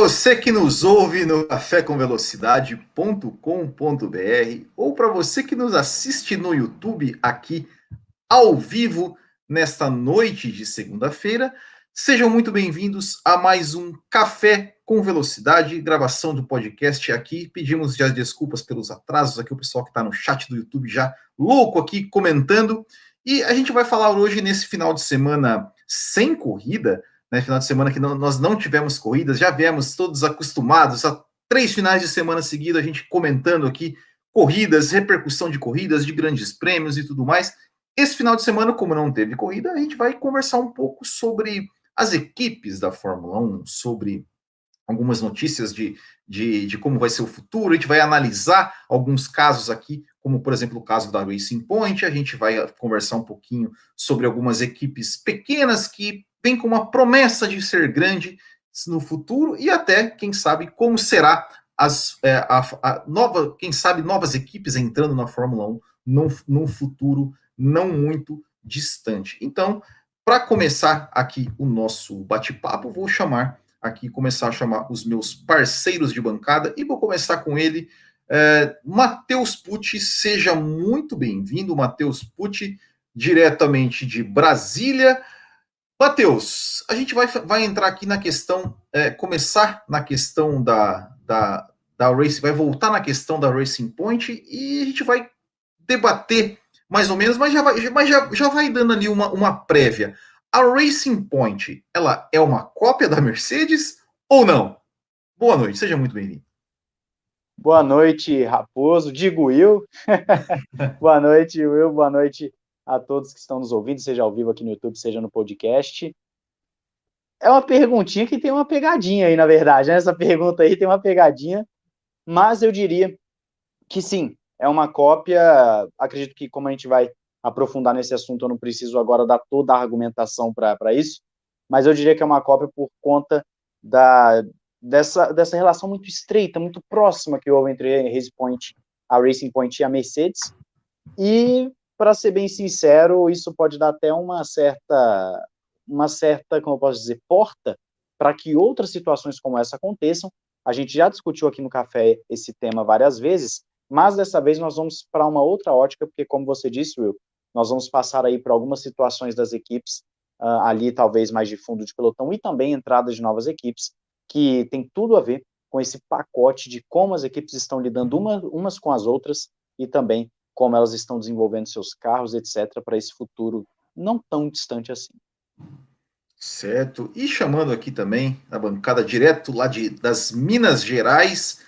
você que nos ouve no cafécomvelocidade.com.br ou para você que nos assiste no YouTube aqui ao vivo nesta noite de segunda-feira, sejam muito bem-vindos a mais um Café com Velocidade, gravação do podcast aqui. Pedimos já desculpas pelos atrasos aqui, o pessoal que está no chat do YouTube já louco aqui comentando. E a gente vai falar hoje nesse final de semana sem corrida, né, final de semana que nós não tivemos corridas, já viemos todos acostumados a 3 finais de semana seguidos, a gente comentando aqui corridas, repercussão de corridas, de grandes prêmios e tudo mais. Esse final de semana, como não teve corrida, a gente vai conversar um pouco sobre as equipes da Fórmula 1, sobre algumas notícias de como vai ser o futuro, a gente vai analisar alguns casos aqui, como, por exemplo, o caso da Racing Point, a gente vai conversar um pouquinho sobre algumas equipes pequenas que vêm com uma promessa de ser grande no futuro, e até, quem sabe, como será quem sabe, novas equipes entrando na Fórmula 1 num futuro não muito distante. Então, para começar aqui o nosso bate-papo, vou começar a chamar os meus parceiros de bancada, e vou começar com ele, Matheus Pucci. Seja muito bem-vindo, Matheus Pucci, diretamente de Brasília. Matheus, a gente vai entrar aqui na questão, começar na questão da Racing, vai voltar na questão da Racing Point, e a gente vai debater mais ou menos, mas já vai dando ali uma prévia. A Racing Point, ela é uma cópia da Mercedes ou não? Boa noite, seja muito bem-vindo. Boa noite, Raposo, digo Will. Boa noite, Will, boa noite a todos que estão nos ouvindo, seja ao vivo aqui no YouTube, seja no podcast. É uma perguntinha que tem uma pegadinha aí, na verdade, né? Essa pergunta aí tem uma pegadinha, mas eu diria que sim, é uma cópia. Acredito que, como a gente vai aprofundar nesse assunto, eu não preciso agora dar toda a argumentação para isso, mas eu diria que é uma cópia por conta dessa relação muito estreita, muito próxima que houve entre a Racing Point e a Mercedes, e, para ser bem sincero, isso pode dar até uma certa, como eu posso dizer, porta para que outras situações como essa aconteçam. A gente já discutiu aqui no Café esse tema várias vezes, mas dessa vez nós vamos para uma outra ótica, porque, como você disse, Will, nós vamos passar aí por algumas situações das equipes, ali talvez mais de fundo de pelotão, e também entrada de novas equipes, que tem tudo a ver com esse pacote de como as equipes estão lidando umas com as outras, e também como elas estão desenvolvendo seus carros, etc., para esse futuro não tão distante assim. Certo. E chamando aqui também a bancada direto lá das Minas Gerais,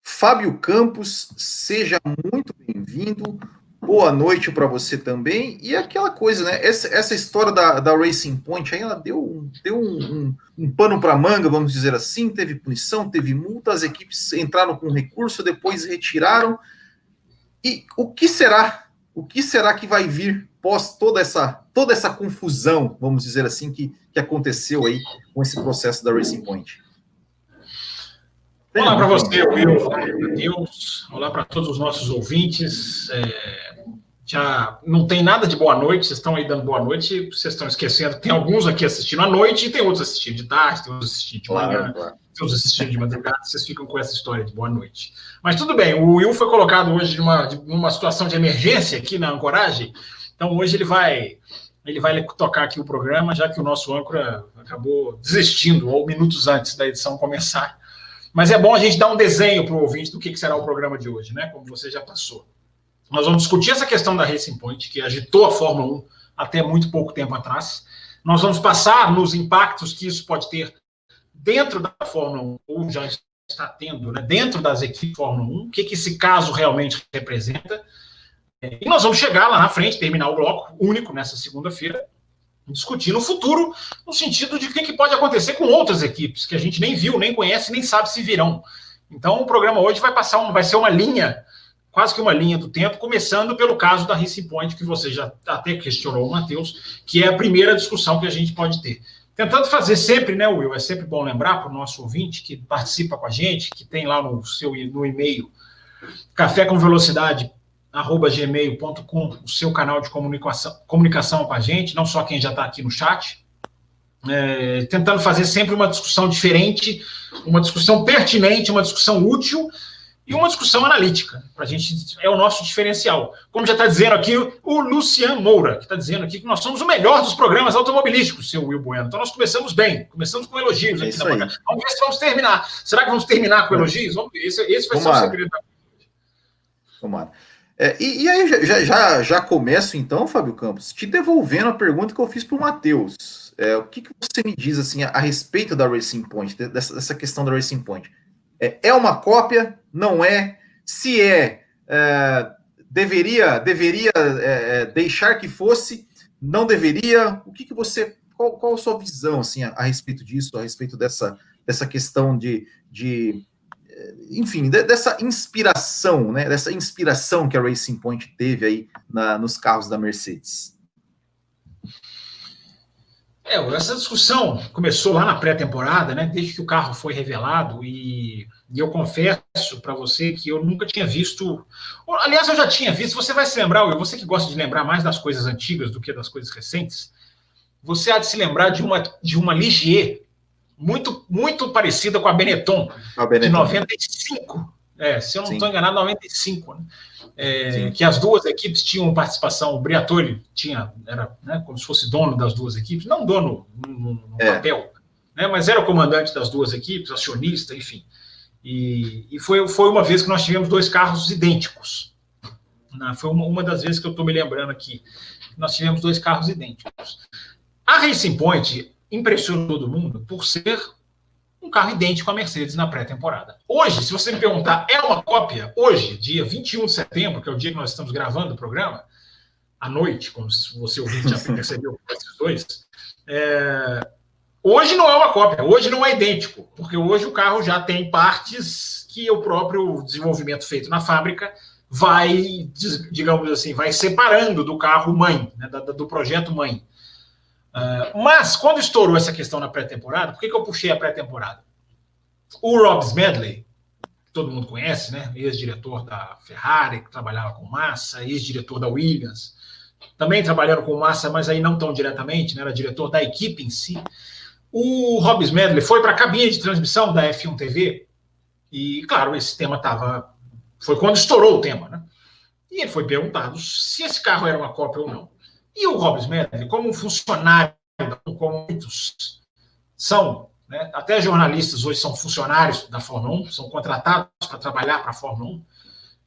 Fábio Campos, seja muito bem-vindo. Boa noite para você também. E aquela coisa, né? Essa história da Racing Point aí, ela deu um pano para manga, vamos dizer assim. Teve punição, teve multa, as equipes entraram com recurso, depois retiraram. E o que será que vai vir pós toda essa confusão, vamos dizer assim, que aconteceu aí com esse processo da Racing Point? Olá para você, Will. Olá para Deus. Olá para todos os nossos ouvintes. Já não tem nada de boa noite, vocês estão aí dando boa noite, vocês estão esquecendo, tem alguns aqui assistindo à noite, e tem outros assistindo de tarde, tem outros assistindo de manhã, tem outros assistindo de madrugada, vocês ficam com essa história de boa noite. Mas tudo bem, o Will foi colocado hoje numa situação de emergência aqui na ancoragem, então hoje ele vai tocar aqui o programa, já que o nosso âncora acabou desistindo, ou minutos antes da edição começar. Mas é bom a gente dar um desenho para o ouvinte do que será o programa de hoje, né? Como você já passou. Nós vamos discutir essa questão da Racing Point, que agitou a Fórmula 1 até muito pouco tempo atrás. Nós vamos passar nos impactos que isso pode ter dentro da Fórmula 1, ou já está tendo, né, dentro das equipes de Fórmula 1, o que esse caso realmente representa. E nós vamos chegar lá na frente, terminar o bloco único nessa segunda-feira, discutindo o futuro, no sentido de o que pode acontecer com outras equipes, que a gente nem viu, nem conhece, nem sabe se virão. Então, o programa hoje vai ser uma linha, quase que uma linha do tempo, começando pelo caso da Racing Point, que você já até questionou, Matheus, que é a primeira discussão que a gente pode ter. Tentando fazer sempre, né, Will, é sempre bom lembrar para o nosso ouvinte que participa com a gente, que tem lá no e-mail, cafécomvelocidade@gmail.com, o seu canal de comunicação com a gente, não só quem já está aqui no chat, tentando fazer sempre uma discussão diferente, uma discussão pertinente, uma discussão útil e uma discussão analítica. Para a gente é o nosso diferencial. Como já está dizendo aqui o Luciano Moura, que está dizendo aqui que nós somos o melhor dos programas automobilísticos, seu Will Bueno. Então nós começamos bem, começamos com elogios aqui na bancada. Vamos ver se vamos terminar. Será que vamos terminar com elogios? Vamos ver. Esse vai ser o segredo da coisa. Tomara. E aí já começo então, Fábio Campos, te devolvendo a pergunta que eu fiz para o Matheus. O que você me diz assim a respeito da Racing Point, dessa questão da Racing Point? É uma cópia? Não é? Se deveria deixar que fosse? Não deveria? O que você, qual a sua visão assim a respeito disso, a respeito dessa questão enfim, dessa inspiração, né? Dessa inspiração que a Racing Point teve aí nos carros da Mercedes? Essa discussão começou lá na pré-temporada, né? Desde que o carro foi revelado, e eu confesso para você que eu nunca tinha visto. Aliás, eu já tinha visto. Você vai se lembrar, Will, você que gosta de lembrar mais das coisas antigas do que das coisas recentes, você há de se lembrar de uma Ligier muito, muito parecida com a Benetton, de 95. Se eu não estou enganado, 95, né? Que as duas equipes tinham participação. O Briatore era, né, como se fosse dono das duas equipes, não dono no papel, né, mas era o comandante das duas equipes, acionista, enfim. E foi uma vez que nós tivemos dois carros idênticos. Foi uma das vezes que eu estou me lembrando aqui. Nós tivemos dois carros idênticos. A Racing Point impressionou todo mundo por ser um carro idêntico à Mercedes na pré-temporada. Hoje, se você me perguntar, é uma cópia? Hoje, dia 21 de setembro, que é o dia que nós estamos gravando o programa, à noite, como você ouvinte já percebeu com esses dois, hoje não é uma cópia, hoje não é idêntico, porque hoje o carro já tem partes que o próprio desenvolvimento feito na fábrica vai, digamos assim, vai separando do carro mãe, né, do projeto mãe. Mas, quando estourou essa questão na pré-temporada, por que eu puxei a pré-temporada? O Rob Smedley, que todo mundo conhece, né? Ex-diretor da Ferrari, que trabalhava com Massa, ex-diretor da Williams, também trabalhando com Massa, mas aí não tão diretamente, né? Era diretor da equipe em si. O Rob Smedley foi para a cabine de transmissão da F1 TV, e, claro, esse tema foi quando estourou o tema, né? E ele foi perguntado se esse carro era uma cópia ou não. E o Rob Smedley, como um funcionário, como muitos são, né, até jornalistas hoje são funcionários da Fórmula 1, são contratados para trabalhar para a Fórmula 1,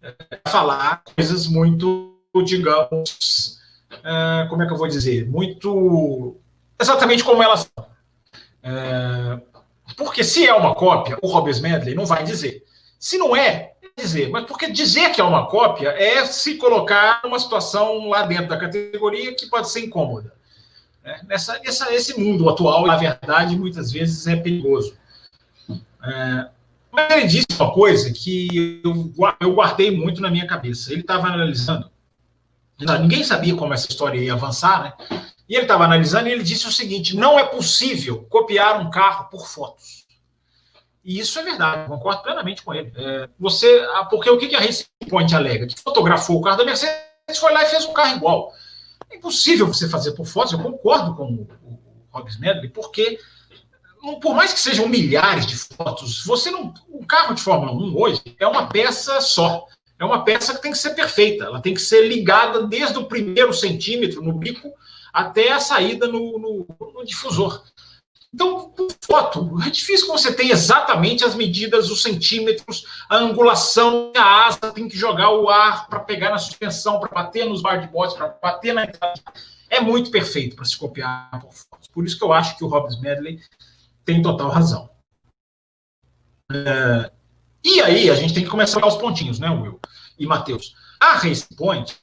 para falar coisas muito, digamos, como é que eu vou dizer? Muito exatamente como elas são. Porque se é uma cópia, o Rob Smedley não vai dizer. Se não é, dizer, mas porque dizer que é uma cópia é se colocar numa situação lá dentro da categoria que pode ser incômoda. Esse mundo atual, na verdade, muitas vezes é perigoso. Mas ele disse uma coisa que eu guardei muito na minha cabeça. Ele estava analisando, ninguém sabia como essa história ia avançar, né? E ele estava analisando e ele disse o seguinte: não é possível copiar um carro por fotos. E isso é verdade, eu concordo plenamente com ele. Porque o que a Racing Point alega? Que fotografou o carro da Mercedes, foi lá e fez um carro igual. É impossível você fazer por fotos, eu concordo com o Rob Smedley, porque, por mais que sejam milhares de fotos, um carro de Fórmula 1 hoje é uma peça só. É uma peça que tem que ser perfeita, ela tem que ser ligada desde o primeiro centímetro no bico até a saída no difusor. Então, por foto, é difícil que você tenha exatamente as medidas, os centímetros, a angulação, a asa tem que jogar o ar para pegar na suspensão, para bater nos bodyboards, para bater na entrada. É muito perfeito para se copiar por fotos. Por isso que eu acho que o Rob Smedley tem total razão. E aí, a gente tem que começar a pegar os pontinhos, né, Will e Matheus? A Racing Point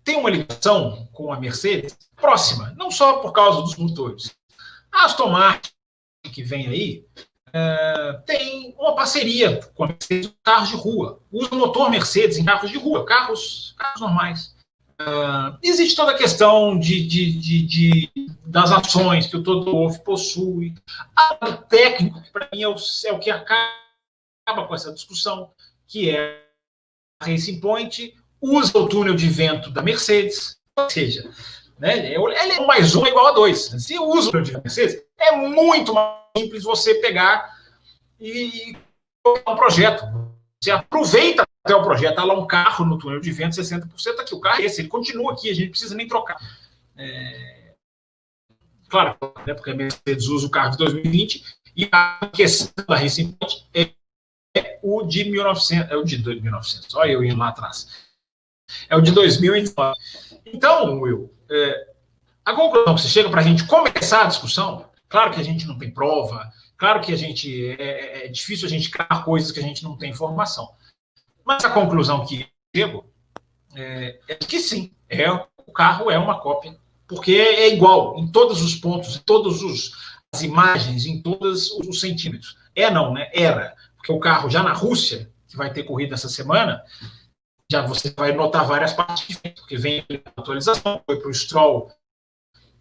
tem uma ligação com a Mercedes próxima, não só por causa dos motores. A Aston Martin, que vem aí, tem uma parceria com a Mercedes em carros de rua. Usa o motor Mercedes em carros de rua, carros normais. Existe toda a questão das ações que o Toto Wolff possui. O técnico, que para mim é o que acaba com essa discussão, que é a Racing Point usa o túnel de vento da Mercedes. Ou seja, né? Ele é 1 mais 1 é igual a 2. Se usa o túnel de vento Mercedes, é muito mais simples você pegar e colocar um projeto. Você aproveita até o projeto, tá lá um carro no túnel de vento, 60% aqui. O carro é esse, ele continua aqui, a gente não precisa nem trocar. Claro, né, porque a Mercedes usa o carro de 2020 e a questão da Racing Point é o de 1900, é o de 1900, olha eu indo lá atrás. É o de 2009. Então, Will, a conclusão que você chega para a gente começar a discussão, claro que a gente não tem prova, claro que a gente é difícil a gente criar coisas que a gente não tem informação. Mas a conclusão que chego é que sim, o carro é uma cópia, porque é igual em todos os pontos, em todas as imagens, em todos os centímetros. Não, né? Era. Porque o carro já na Rússia, que vai ter corrida essa semana, já você vai notar várias partes diferentes, porque vem a atualização, foi para o Stroll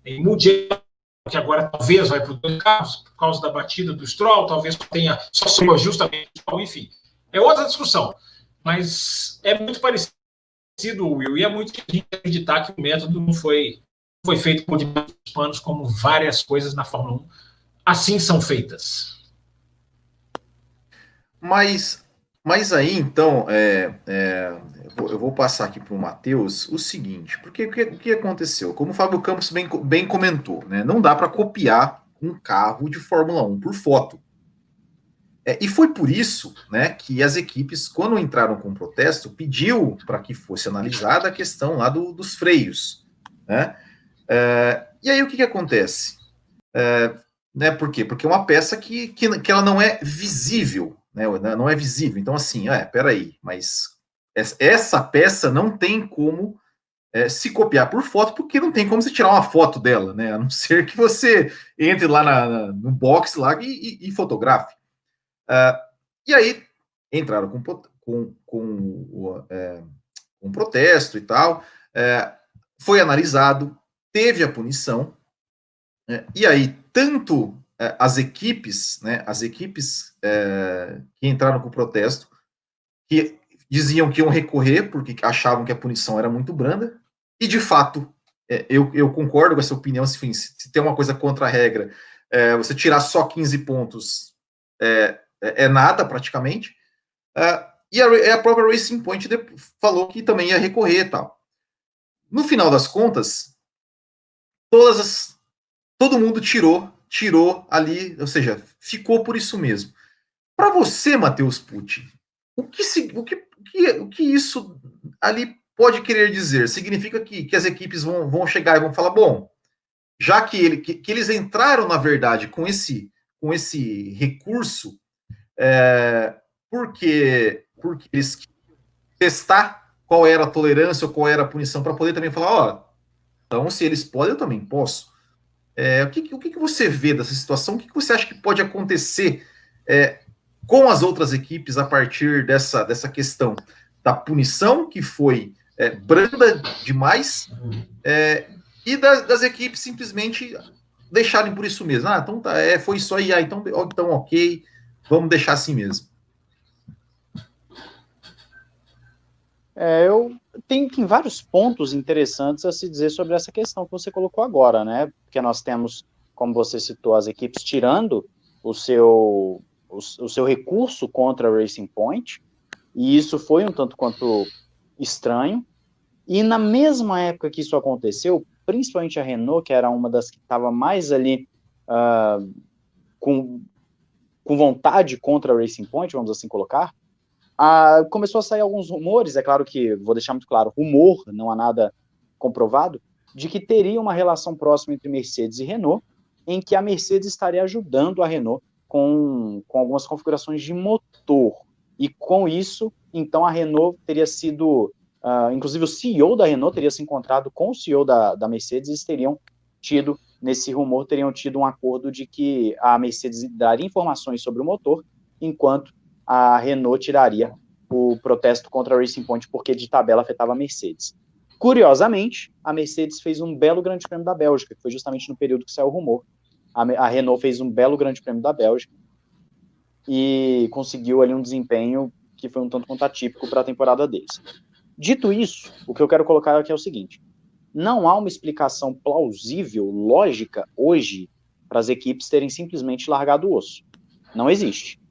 em Mugello, que agora talvez vai para os 2 carros, por causa da batida do Stroll, talvez tenha só justamente o Stroll, enfim. É outra discussão, mas é muito parecido, Will, e é muito difícil acreditar que o método não foi feito por diversos panos, como várias coisas na Fórmula 1 assim são feitas. Mas aí, então, eu vou passar aqui para o Matheus o seguinte, porque o que aconteceu? Como o Fábio Campos bem comentou, né, não dá para copiar um carro de Fórmula 1 por foto. E foi por isso, né, que as equipes, quando entraram com protesto, pediu para que fosse analisada a questão lá dos freios, né? E aí o que acontece? Né, por quê? Porque é uma peça que ela não é visível, né? Não é visível. Então, assim, peraí, mas essa peça não tem como se copiar por foto, porque não tem como você tirar uma foto dela, né? A não ser que você entre lá no box lá e fotografe. E aí entraram com protesto e tal, foi analisado, teve a punição, e aí tanto as equipes, né, que entraram com protesto, que diziam que iam recorrer porque achavam que a punição era muito branda, e de fato eu concordo com essa opinião. Se tem uma coisa contra a regra, você tirar só 15 pontos é nada praticamente. E a própria Racing Point falou que também ia recorrer e tal. No final das contas, todo mundo tirou ali, ou seja, ficou por isso mesmo. Para você, Matheus Pucci, o que isso ali pode querer dizer? Significa que as equipes vão chegar e vão falar, bom, já que eles entraram, na verdade, com esse recurso, porque eles testar qual era a tolerância ou qual era a punição, para poder também falar, então se eles podem, eu também posso. O que você vê dessa situação? O que você acha que pode acontecer com as outras equipes a partir dessa questão da punição, que foi branda demais, e das equipes simplesmente deixarem por isso mesmo? Então tá, foi isso aí, então ok, vamos deixar assim mesmo. Tem vários pontos interessantes a se dizer sobre essa questão que você colocou agora, né? Porque nós temos, como você citou, as equipes tirando o seu recurso contra a Racing Point, e isso foi um tanto quanto estranho. E na mesma época que isso aconteceu, principalmente a Renault, que era uma das que estava mais ali com vontade contra a Racing Point, vamos assim colocar, começou a sair alguns rumores, é claro que, vou deixar muito claro, rumor, não há nada comprovado, de que teria uma relação próxima entre Mercedes e Renault, em que a Mercedes estaria ajudando a Renault com algumas configurações de motor. E com isso, então a Renault teria sido, inclusive o CEO da Renault teria se encontrado com o CEO da Mercedes, e eles teriam tido, nesse rumor, um acordo de que a Mercedes daria informações sobre o motor, enquanto a Renault tiraria o protesto contra a Racing Point, porque de tabela afetava a Mercedes. Curiosamente, a Mercedes fez um belo grande prêmio da Bélgica, que foi justamente no período que saiu o rumor. A Renault fez um belo grande prêmio da Bélgica e conseguiu ali um desempenho que foi um tanto quanto atípico para a temporada deles. Dito isso, o que eu quero colocar aqui é o seguinte: não há uma explicação plausível, lógica, hoje, para as equipes terem simplesmente largado o osso. Não existe.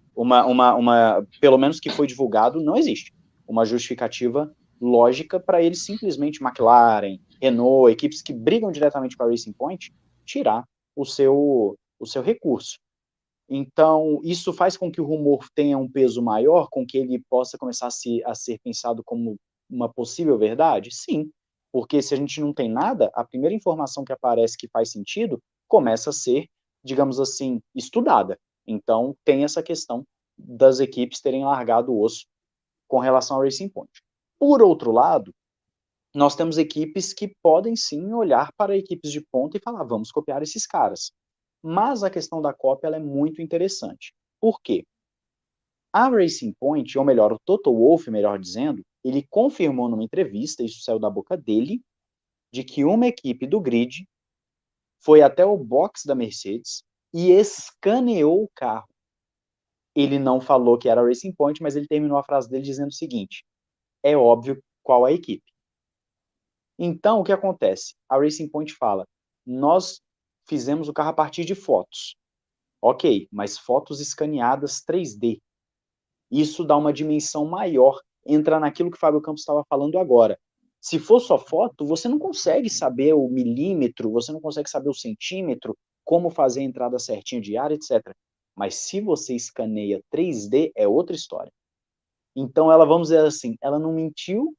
Pelo menos que foi divulgado, não existe uma justificativa lógica para eles simplesmente, McLaren, Renault, equipes que brigam diretamente com a Racing Point, tirar o seu recurso. Então, isso faz com que o rumor tenha um peso maior, com que ele possa começar a ser pensado como uma possível verdade? Sim, porque se a gente não tem nada, a primeira informação que aparece que faz sentido começa a ser, digamos assim, estudada. Então, tem essa questão das equipes terem largado o osso com relação ao Racing Point. Por outro lado, nós temos equipes que podem sim olhar para equipes de ponta e falar, vamos copiar esses caras. Mas a questão da cópia ela é muito interessante. Por quê? A Racing Point, ou melhor, o Toto Wolff, melhor dizendo, ele confirmou numa entrevista, isso saiu da boca dele, de que uma equipe do grid foi até o box da Mercedes e escaneou o carro. Ele não falou que era a Racing Point, mas ele terminou a frase dele dizendo o seguinte, é óbvio qual a equipe. Então, o que acontece? A Racing Point fala, nós fizemos o carro a partir de fotos. Ok, mas fotos escaneadas 3D. Isso dá uma dimensão maior, entra naquilo que o Fábio Campos estava falando agora. Se for só foto, você não consegue saber o milímetro, você não consegue saber o centímetro, como fazer a entrada certinha de ar, etc. Mas se você escaneia 3D, é outra história. Então, ela, vamos dizer assim, ela não mentiu,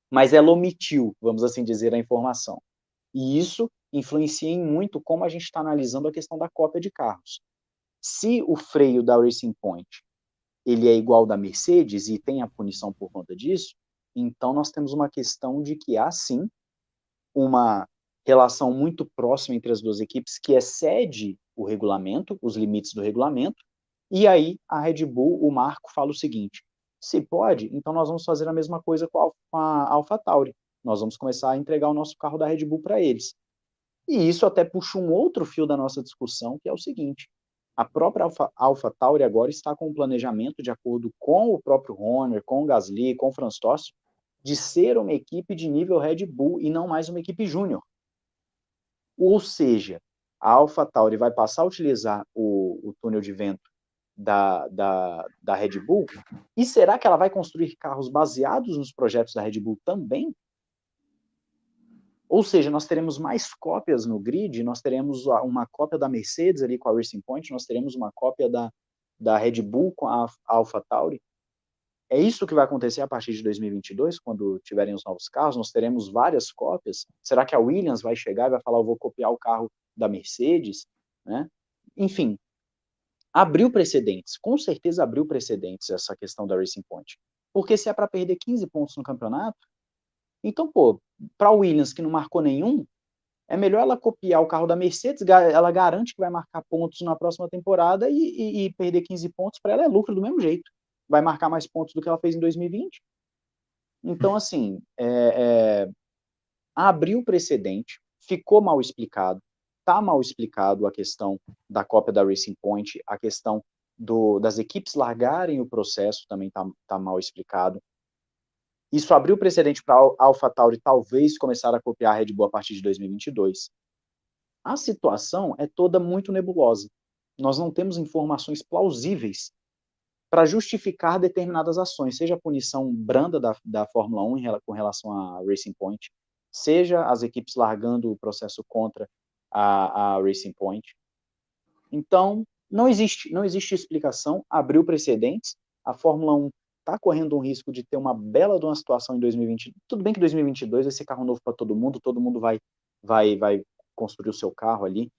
mas ela omitiu, vamos assim dizer, a informação. E isso influencia em muito como a gente está analisando a questão da cópia de carros. Se o freio da Racing Point ele é igual ao da Mercedes e tem a punição por conta disso, então nós temos uma questão de que há sim uma relação muito próxima entre as duas equipes que excede o regulamento, os limites do regulamento, e aí a Red Bull, o Marco, fala o seguinte, se pode, então nós vamos fazer a mesma coisa com a AlphaTauri, nós vamos começar a entregar o nosso carro da Red Bull para eles. E isso até puxa um outro fio da nossa discussão, que é o seguinte, a própria AlphaTauri agora está com um planejamento, de acordo com o próprio Horner, com o Gasly, com o Franz Tost, de ser uma equipe de nível Red Bull e não mais uma equipe júnior. Ou seja, a AlphaTauri vai passar a utilizar o túnel de vento da Red Bull, e será que ela vai construir carros baseados nos projetos da Red Bull também? Ou seja, nós teremos mais cópias no grid, nós teremos uma cópia da Mercedes ali com a Racing Point, nós teremos uma cópia da Red Bull com a AlphaTauri. É isso que vai acontecer a partir de 2022, quando tiverem os novos carros, nós teremos várias cópias. Será que a Williams vai chegar e vai falar, eu vou copiar o carro da Mercedes? Né? Enfim, abriu precedentes, com certeza abriu precedentes essa questão da Racing Point. Porque se é para perder 15 pontos no campeonato, então, pô, para a Williams, que não marcou nenhum, é melhor ela copiar o carro da Mercedes, ela garante que vai marcar pontos na próxima temporada e perder 15 pontos para ela é lucro do mesmo jeito. Vai marcar mais pontos do que ela fez em 2020. Então, assim, abriu precedente, ficou mal explicado, está mal explicado a questão da cópia da Racing Point, a questão das equipes largarem o processo também está mal explicado. Isso abriu precedente para a AlphaTauri talvez começar a copiar a Red Bull a partir de 2022. A situação é toda muito nebulosa. Nós não temos informações plausíveis para justificar determinadas ações, seja a punição branda da Fórmula 1 com relação à Racing Point, seja as equipes largando o processo contra a Racing Point. Então, não existe explicação, abriu precedentes, a Fórmula 1 está correndo um risco de ter uma bela de uma situação em 2020. Tudo bem que 2022 vai ser carro novo para todo mundo vai construir o seu carro ali,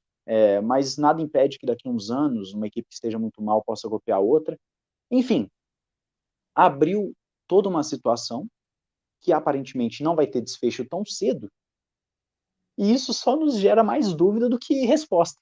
mas nada impede que daqui a uns anos uma equipe que esteja muito mal possa copiar outra. Enfim, abriu toda uma situação que aparentemente não vai ter desfecho tão cedo, e isso só nos gera mais dúvida do que resposta.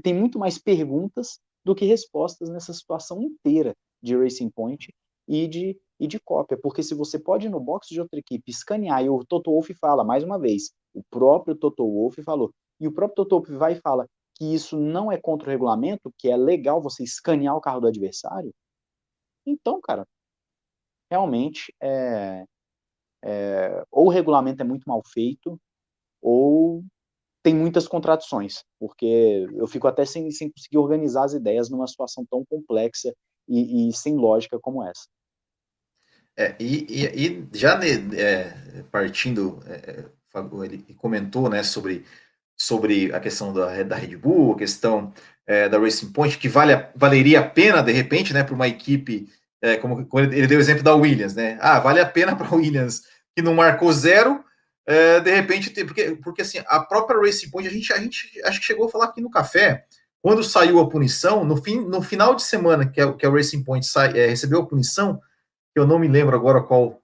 Tem muito mais perguntas do que respostas nessa situação inteira de Racing Point e de cópia, porque se você pode ir no box de outra equipe escanear, e o Toto Wolff fala, mais uma vez, o próprio Toto Wolff falou, e o próprio Toto Wolff vai e fala que isso não é contra o regulamento, que é legal você escanear o carro do adversário, então, cara, realmente ou o regulamento é muito mal feito, ou tem muitas contradições, porque eu fico até sem conseguir organizar as ideias numa situação tão complexa e sem lógica como essa. E já partindo, ele comentou, né, sobre a questão da Red Bull, a questão da Racing Point, que valeria a pena, de repente, né, para uma equipe, como ele deu o exemplo da Williams, né? Vale a pena para a Williams, que não marcou zero, de repente, porque assim, a própria Racing Point, a gente acho que chegou a falar aqui no café, quando saiu a punição, no final de semana que a Racing Point recebeu a punição, que eu não me lembro agora qual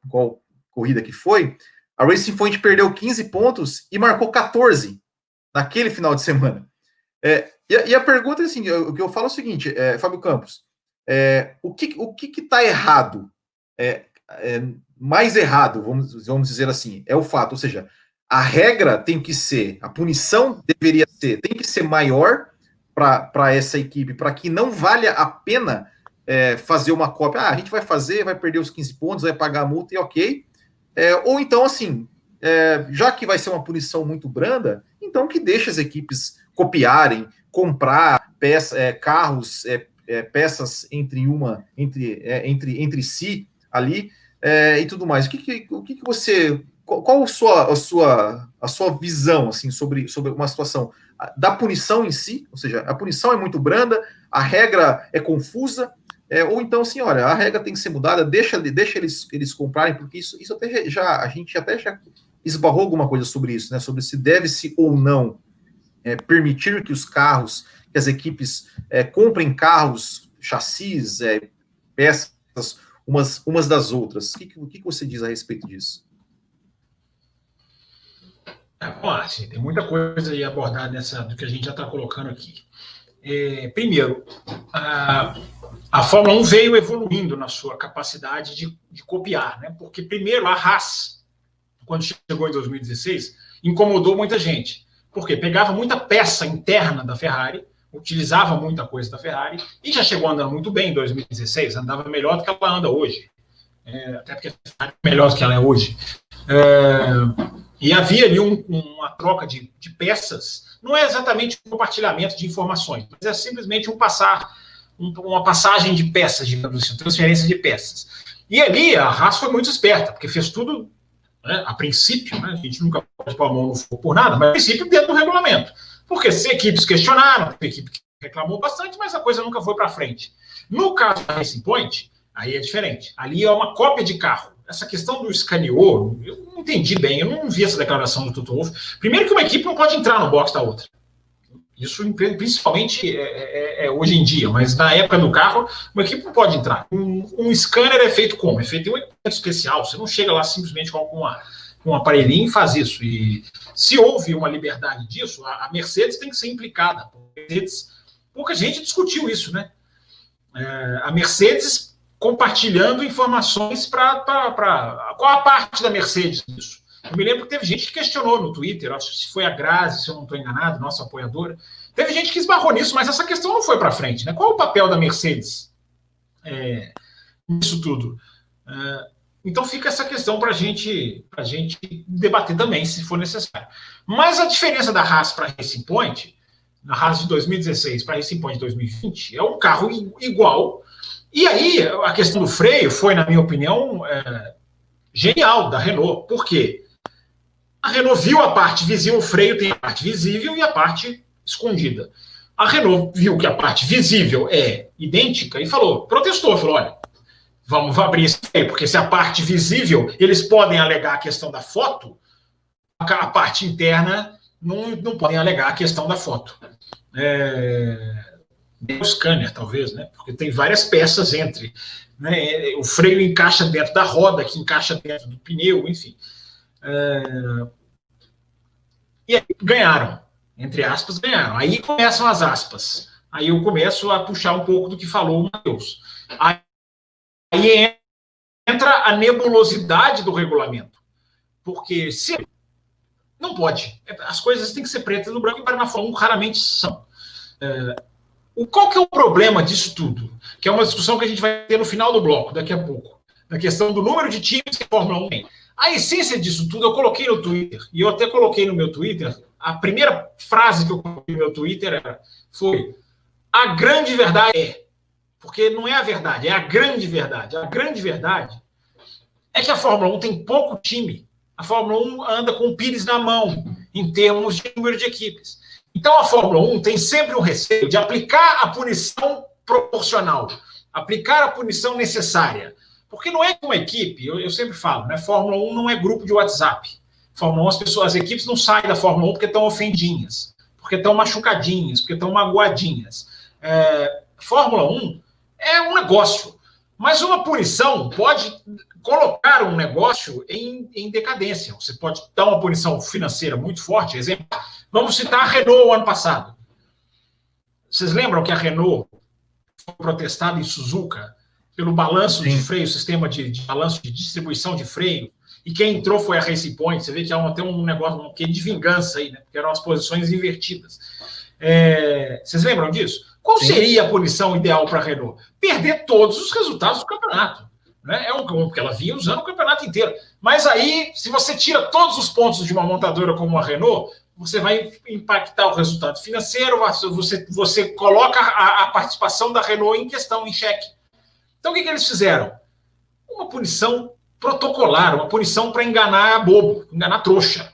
corrida que foi, a Racing Point perdeu 15 pontos e marcou 14 naquele final de semana. E a pergunta é assim, o que eu falo é o seguinte, Fábio Campos, o que está errado, mais errado, vamos dizer assim, é o fato, ou seja, a regra tem que ser, a punição tem que ser maior para essa equipe, para que não valha a pena fazer uma cópia, a gente vai perder os 15 pontos, vai pagar a multa e ok. Ou então, assim, já que vai ser uma punição muito branda, então que deixe as equipes copiarem, comprar carros, peças entre si ali e tudo mais. O que você... Qual a sua visão assim, sobre uma situação da punição em si? Ou seja, a punição é muito branda, a regra é confusa, ou então, assim, olha, a regra tem que ser mudada, deixa eles comprarem, porque isso até a gente até já esbarrou alguma coisa sobre isso, né? Sobre se deve-se ou não permitir que as equipes comprem carros, chassis, peças, umas das outras. O que você diz a respeito disso? Bom, assim, tem muita coisa aí a abordar do que a gente já está colocando aqui. Primeiro, a Fórmula 1 veio evoluindo na sua capacidade de copiar, né? Porque, primeiro, a Haas, quando chegou em 2016, incomodou muita gente. Porque pegava muita peça interna da Ferrari, utilizava muita coisa da Ferrari, e já chegou andando muito bem em 2016, andava melhor do que ela anda hoje. Até porque a Ferrari é melhor do que ela é hoje. E havia ali uma troca de peças, não é exatamente um compartilhamento de informações, mas é simplesmente uma passagem de peças, digamos assim, transferência de peças. E ali a Haas foi muito esperta, porque fez tudo, né, a princípio, né, a gente nunca pode pôr a mão no fogo por nada, mas a princípio dentro do regulamento. Porque se equipes questionaram, a equipe reclamou bastante, mas a coisa nunca foi para frente. No caso da Racing Point, aí é diferente. Ali é uma cópia de carro. Essa questão do escaneou, eu não entendi bem, eu não vi essa declaração do Toto Wolff. Primeiro que uma equipe não pode entrar no box da outra. Isso principalmente hoje em dia, mas na época do carro, uma equipe não pode entrar. Um scanner é feito como? É feito em um equipamento especial, você não chega lá simplesmente com um aparelhinho e faz isso. E se houve uma liberdade disso, a Mercedes tem que ser implicada. Pouca gente discutiu isso, né? A Mercedes compartilhando informações para qual a parte da Mercedes nisso. Eu me lembro que teve gente que questionou no Twitter, acho que se foi a Grazi, se eu não estou enganado, nossa apoiadora. Teve gente que esbarrou nisso, mas essa questão não foi para frente, né? Qual o papel da Mercedes nisso tudo? Então fica essa questão para a gente debater também, se for necessário. Mas a diferença da Haas para a Racing Point, na Haas de 2016 para a Racing Point de 2020, é um carro igual. E aí, a questão do freio foi, na minha opinião, genial da Renault. Por quê? A Renault viu a parte visível, o freio tem a parte visível e a parte escondida. A Renault viu que a parte visível é idêntica e protestou, falou, olha, vamos abrir esse freio, porque se a parte visível, eles podem alegar a questão da foto, a parte interna não podem alegar a questão da foto. O scanner, talvez, né? Porque tem várias peças entre, né? O freio encaixa dentro da roda, que encaixa dentro do pneu, enfim. E aí ganharam, entre aspas, ganharam. Aí começam as aspas. Aí eu começo a puxar um pouco do que falou o Matheus. Aí entra a nebulosidade do regulamento. Porque se não pode. As coisas têm que ser pretas no branco e para na Fórmula 1 raramente são. Qual que é o problema disso tudo? Que é uma discussão que a gente vai ter no final do bloco, daqui a pouco. Na questão do número de times que a Fórmula 1 tem. A essência disso tudo eu coloquei no Twitter, e eu até coloquei no meu Twitter, a primeira frase que eu coloquei no meu Twitter foi: a grande verdade porque não é a verdade, é a grande verdade. A grande verdade é que a Fórmula 1 tem pouco time. A Fórmula 1 anda com o Pires na mão, em termos de número de equipes. Então a Fórmula 1 tem sempre um receio de aplicar a punição proporcional, aplicar a punição necessária. Porque não é que uma equipe, eu sempre falo, né? Fórmula 1 não é grupo de WhatsApp. Fórmula 1, as equipes não saem da Fórmula 1 porque estão ofendinhas, porque estão machucadinhas, porque estão magoadinhas. Fórmula 1 é um negócio, mas uma punição pode colocar um negócio em decadência. Você pode dar uma punição financeira muito forte. Exemplo, vamos citar a Renault o ano passado. Vocês lembram que a Renault foi protestada em Suzuka pelo balanço de freio, sistema de balanço de distribuição de freio, e quem entrou foi a Racing Point. Você vê que há um negócio de vingança aí, né? Porque eram as posições invertidas. Vocês lembram disso? Qual seria a punição ideal para a Renault? Perder todos os resultados do campeonato. Né? Porque ela vinha usando o campeonato inteiro. Mas aí, se você tira todos os pontos de uma montadora como a Renault, você vai impactar o resultado financeiro, você coloca a participação da Renault em questão, em xeque. Então, o que eles fizeram? Uma punição protocolar, uma punição para enganar bobo, enganar trouxa.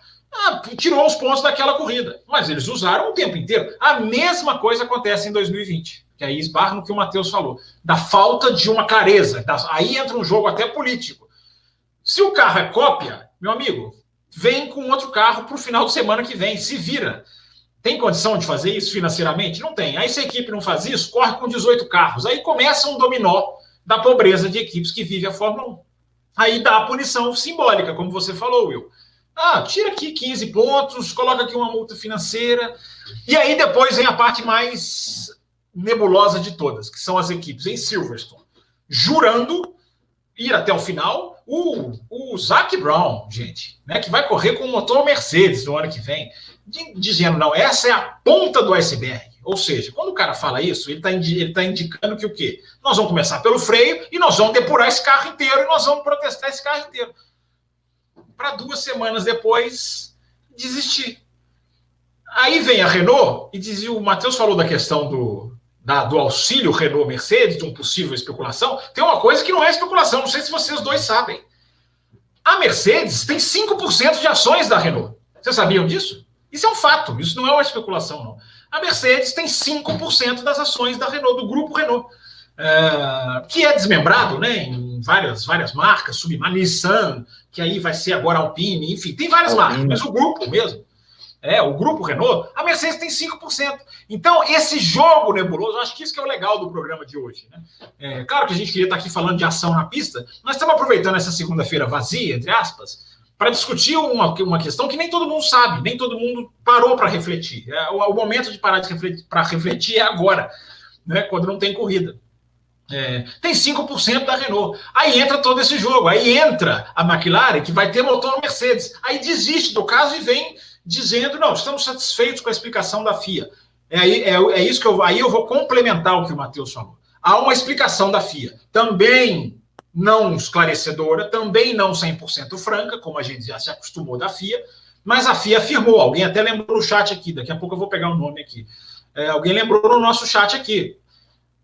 Tirou os pontos daquela corrida, mas eles usaram o tempo inteiro. A mesma coisa acontece em 2020, que aí esbarra no que o Matheus falou, da falta de uma clareza. Aí entra um jogo até político. Se o carro é cópia, meu amigo, vem com outro carro para o final de semana que vem, se vira. Tem condição de fazer isso financeiramente? Não tem. Aí se a equipe não faz isso, corre com 18 carros. Aí começa um dominó da pobreza de equipes que vivem a Fórmula 1. Aí dá a punição simbólica, como você falou, Will. Tira aqui 15 pontos, coloca aqui uma multa financeira. E aí depois vem a parte mais nebulosa de todas, que são as equipes em Silverstone, jurando ir até o final. O Zac Brown, gente, né, que vai correr com o motor Mercedes no ano que vem, dizendo, não, essa é a ponta do iceberg. Ou seja, quando o cara fala isso, ele tá indicando que o quê? Nós vamos começar pelo freio e nós vamos depurar esse carro inteiro e nós vamos protestar esse carro inteiro. Para 2 semanas depois, desistir. Aí vem a Renault, e dizia, o Matheus falou da questão do auxílio Renault-Mercedes, de uma possível especulação. Tem uma coisa que não é especulação, não sei se vocês dois sabem. A Mercedes tem 5% de ações da Renault. Vocês sabiam disso? Isso é um fato, isso não é uma especulação, não. A Mercedes tem 5% das ações da Renault, do grupo Renault, que é desmembrado, né, em várias marcas, Nissan, que aí vai ser agora Alpine, enfim, tem várias marcas, mas o grupo mesmo, o grupo Renault, a Mercedes tem 5%. Então, esse jogo nebuloso, eu acho que isso que é o legal do programa de hoje. Né? Claro que a gente queria estar aqui falando de ação na pista, nós estamos aproveitando essa segunda-feira vazia, entre aspas, para discutir uma questão que nem todo mundo sabe, nem todo mundo parou para refletir. O momento de parar para refletir é agora, né, quando não tem corrida. Tem 5% da Renault. Aí entra todo esse jogo. Aí entra a McLaren, que vai ter motor Mercedes. Aí desiste do caso e vem dizendo, não, estamos satisfeitos com a explicação da FIA. Isso que aí eu vou complementar o que o Matheus falou. Há uma explicação da FIA. Também não esclarecedora, também não 100% franca, como a gente já se acostumou da FIA, mas a FIA afirmou, alguém até lembrou no chat aqui, daqui a pouco eu vou pegar o nome aqui. Alguém lembrou no nosso chat aqui.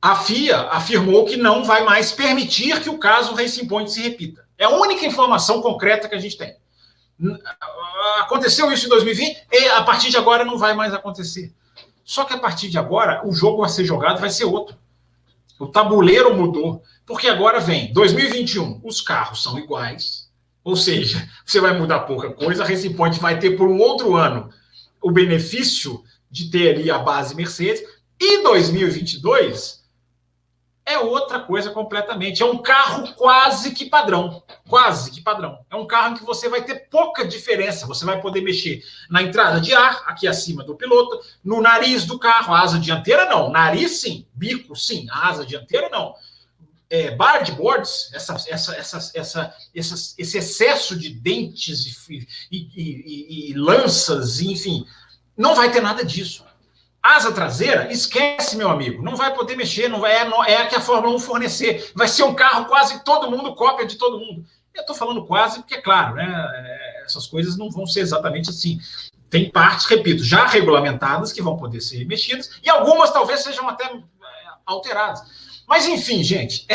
A FIA afirmou que não vai mais permitir que o caso Racing Point se repita. É a única informação concreta que a gente tem. Aconteceu isso em 2020 e a partir de agora não vai mais acontecer. Só que a partir de agora o jogo a ser jogado vai ser outro. O tabuleiro mudou, porque agora vem 2021, os carros são iguais, ou seja, você vai mudar pouca coisa, a Racing Point vai ter por um outro ano o benefício de ter ali a base Mercedes, e 2022 é outra coisa completamente. É um carro quase que padrão. Quase que padrão. É um carro em que você vai ter pouca diferença. Você vai poder mexer na entrada de ar, aqui acima do piloto, no nariz do carro. A asa dianteira, não. Nariz, sim. Bico, sim. A asa dianteira, não. Boards, esse excesso de dentes e lanças, enfim, não vai ter nada disso. Asa traseira, esquece, meu amigo, não vai poder mexer, não é a que a Fórmula 1 fornecer. Vai ser um carro quase todo mundo cópia de todo mundo. Eu estou falando quase porque, é claro, né, essas coisas não vão ser exatamente assim. Tem partes, repito, já regulamentadas que vão poder ser mexidas, e algumas talvez sejam até alteradas. Mas, enfim, gente,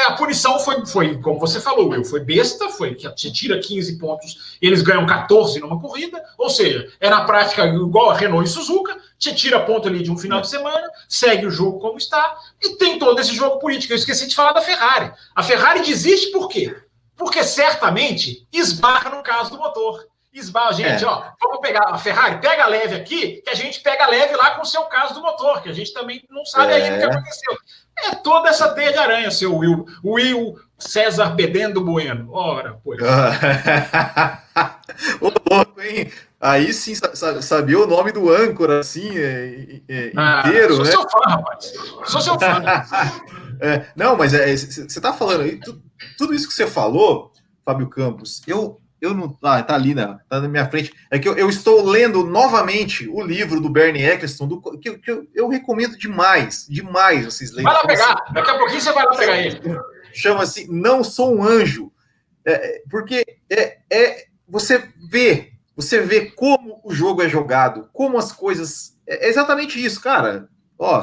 a punição foi, como você falou, Will, foi besta, foi que você tira 15 pontos, eles ganham 14 numa corrida, ou seja, é na prática igual a Renault e Suzuka, você tira ponto ali de um final de semana, segue o jogo como está, e tem todo esse jogo político. Eu esqueci de falar da Ferrari. A Ferrari desiste por quê? Porque certamente esbarra no caso do motor. Esbarra, gente, vamos pegar a Ferrari, pega leve aqui, que a gente pega leve lá com o seu caso do motor, que a gente também não sabe ainda o que aconteceu. É toda essa teia de aranha, seu Will César Bedendo Bueno. Ora, pois. Ô, louco, hein? Aí sim, sabia o nome do âncora, assim, inteiro, sou né? Seu fã, rapaz. Sou seu fã. Não, mas você tá falando aí, tudo isso que você falou, Fábio Campos, eu não. Tá ali, tá na minha frente. É que eu estou lendo novamente o livro do Bernie Eccleston, que eu recomendo demais vocês lerem. Vai lá pegar, daqui a pouquinho você vai lá pegar ele. Chama-se Não Sou um Anjo. Porque você vê como o jogo é jogado, como as coisas. É exatamente isso, cara.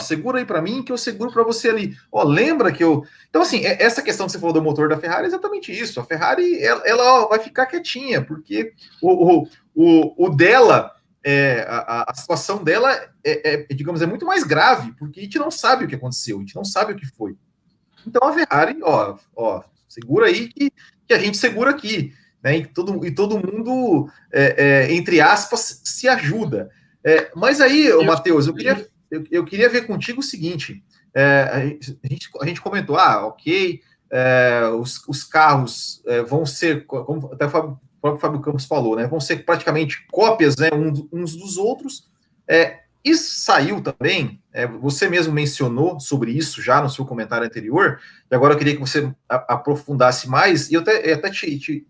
Segura aí para mim que eu seguro para você ali. Lembra que eu. Então, assim, essa questão que você falou do motor da Ferrari é exatamente isso. A Ferrari, ela vai ficar quietinha, porque o dela, a situação dela digamos, é muito mais grave, porque a gente não sabe o que aconteceu, a gente não sabe o que foi. Então, a Ferrari, segura aí que a gente segura aqui. Né, e todo mundo, entre aspas, se ajuda. Mas aí, Matheus, eu queria ver contigo o seguinte: a gente comentou, ok, os carros vão ser, como até o próprio Fábio Campos falou, né, vão ser praticamente cópias, né, uns dos outros. Isso saiu também, você mesmo mencionou sobre isso já no seu comentário anterior, e agora eu queria que você aprofundasse mais, e eu até te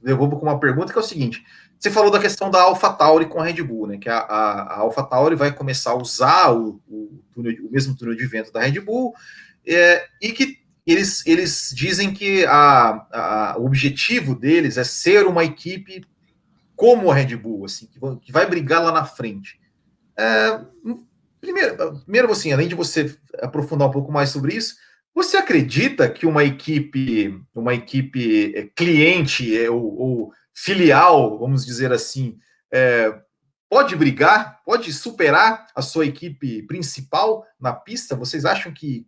devolvo com uma pergunta, que é o seguinte: você falou da questão da AlphaTauri com a Red Bull, né, que a AlphaTauri vai começar a usar o mesmo túnel de vento da Red Bull, e que eles dizem que o objetivo deles é ser uma equipe como a Red Bull, assim, que vai brigar lá na frente. Primeiro, assim, além de você aprofundar um pouco mais sobre isso, você acredita que uma equipe cliente ou filial, vamos dizer assim, pode brigar, pode superar a sua equipe principal na pista? Vocês acham que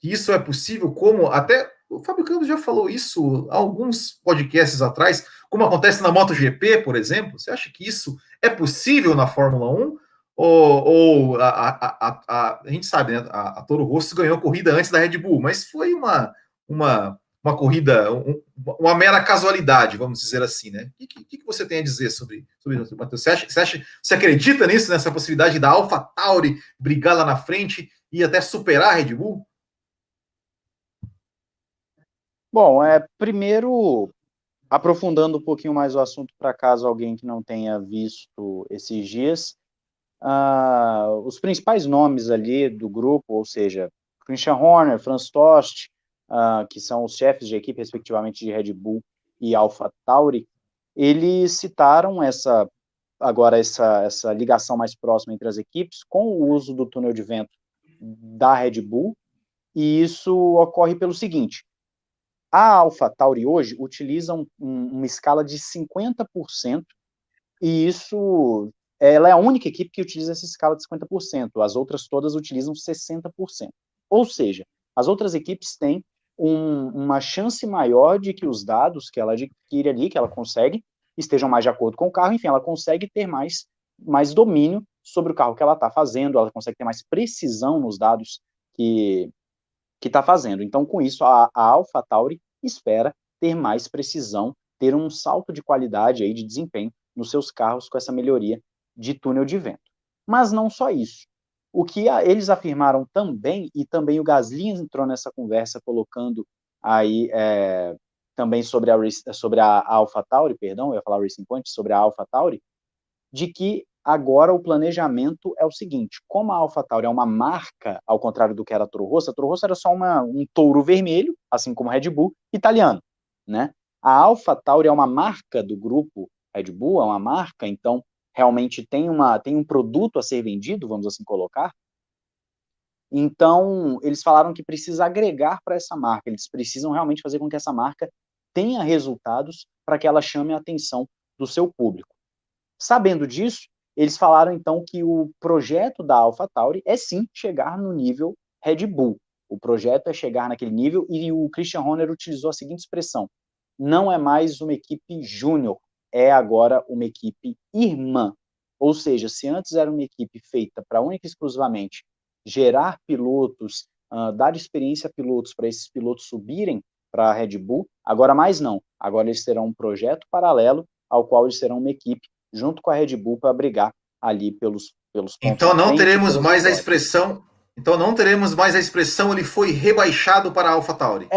isso é possível? Como até o Fábio Campos já falou isso há alguns podcasts atrás, como acontece na MotoGP, por exemplo. Você acha que isso é possível na Fórmula 1? Ou a gente sabe, né? A Toro Rosso ganhou a corrida antes da Red Bull, mas foi uma corrida, uma mera casualidade, vamos dizer assim, né? O que você tem a dizer sobre isso, Matheus? Você acredita nisso, nessa possibilidade da AlphaTauri brigar lá na frente e até superar a Red Bull? Bom, primeiro, aprofundando um pouquinho mais o assunto, para caso alguém que não tenha visto esses dias, os principais nomes ali do grupo, ou seja, Christian Horner, Franz Tost, que são os chefes de equipe, respectivamente, de Red Bull e AlphaTauri, eles citaram essa ligação mais próxima entre as equipes com o uso do túnel de vento da Red Bull, e isso ocorre pelo seguinte: a AlphaTauri hoje utiliza uma escala de 50%, e ela é a única equipe que utiliza essa escala de 50%, as outras todas utilizam 60%. Ou seja, as outras equipes têm uma chance maior de que os dados que ela adquire ali, que ela consegue, estejam mais de acordo com o carro, enfim, ela consegue ter mais domínio sobre o carro que ela está fazendo, ela consegue ter mais precisão nos dados que está fazendo. Então, com isso, a AlphaTauri espera ter mais precisão, ter um salto de qualidade aí, de desempenho nos seus carros com essa melhoria de túnel de vento. Mas não só isso. O que eles afirmaram também, e também o Gasly entrou nessa conversa colocando aí também sobre a AlphaTauri, perdão, eu ia falar Racing Point, sobre a AlphaTauri, de que agora o planejamento é o seguinte, como a AlphaTauri é uma marca, ao contrário do que era a Toro Rosso era só um touro vermelho, assim como a Red Bull, italiano, né? A AlphaTauri é uma marca do grupo Red Bull, é uma marca, então realmente tem um produto a ser vendido, vamos assim colocar. Então, eles falaram que precisa agregar para essa marca, eles precisam realmente fazer com que essa marca tenha resultados para que ela chame a atenção do seu público. Sabendo disso, eles falaram então que o projeto da AlphaTauri é sim chegar no nível Red Bull. O projeto é chegar naquele nível e o Christian Horner utilizou a seguinte expressão: não é mais uma equipe júnior, é agora uma equipe irmã. Ou seja, se antes era uma equipe feita para única e exclusivamente gerar pilotos, dar experiência a pilotos para esses pilotos subirem para a Red Bull, agora mais não. Agora eles terão um projeto paralelo ao qual eles serão uma equipe junto com a Red Bull para brigar ali pelos pontos. Então não teremos mais a expressão. Então não teremos mais a expressão ele foi rebaixado para a AlphaTauri.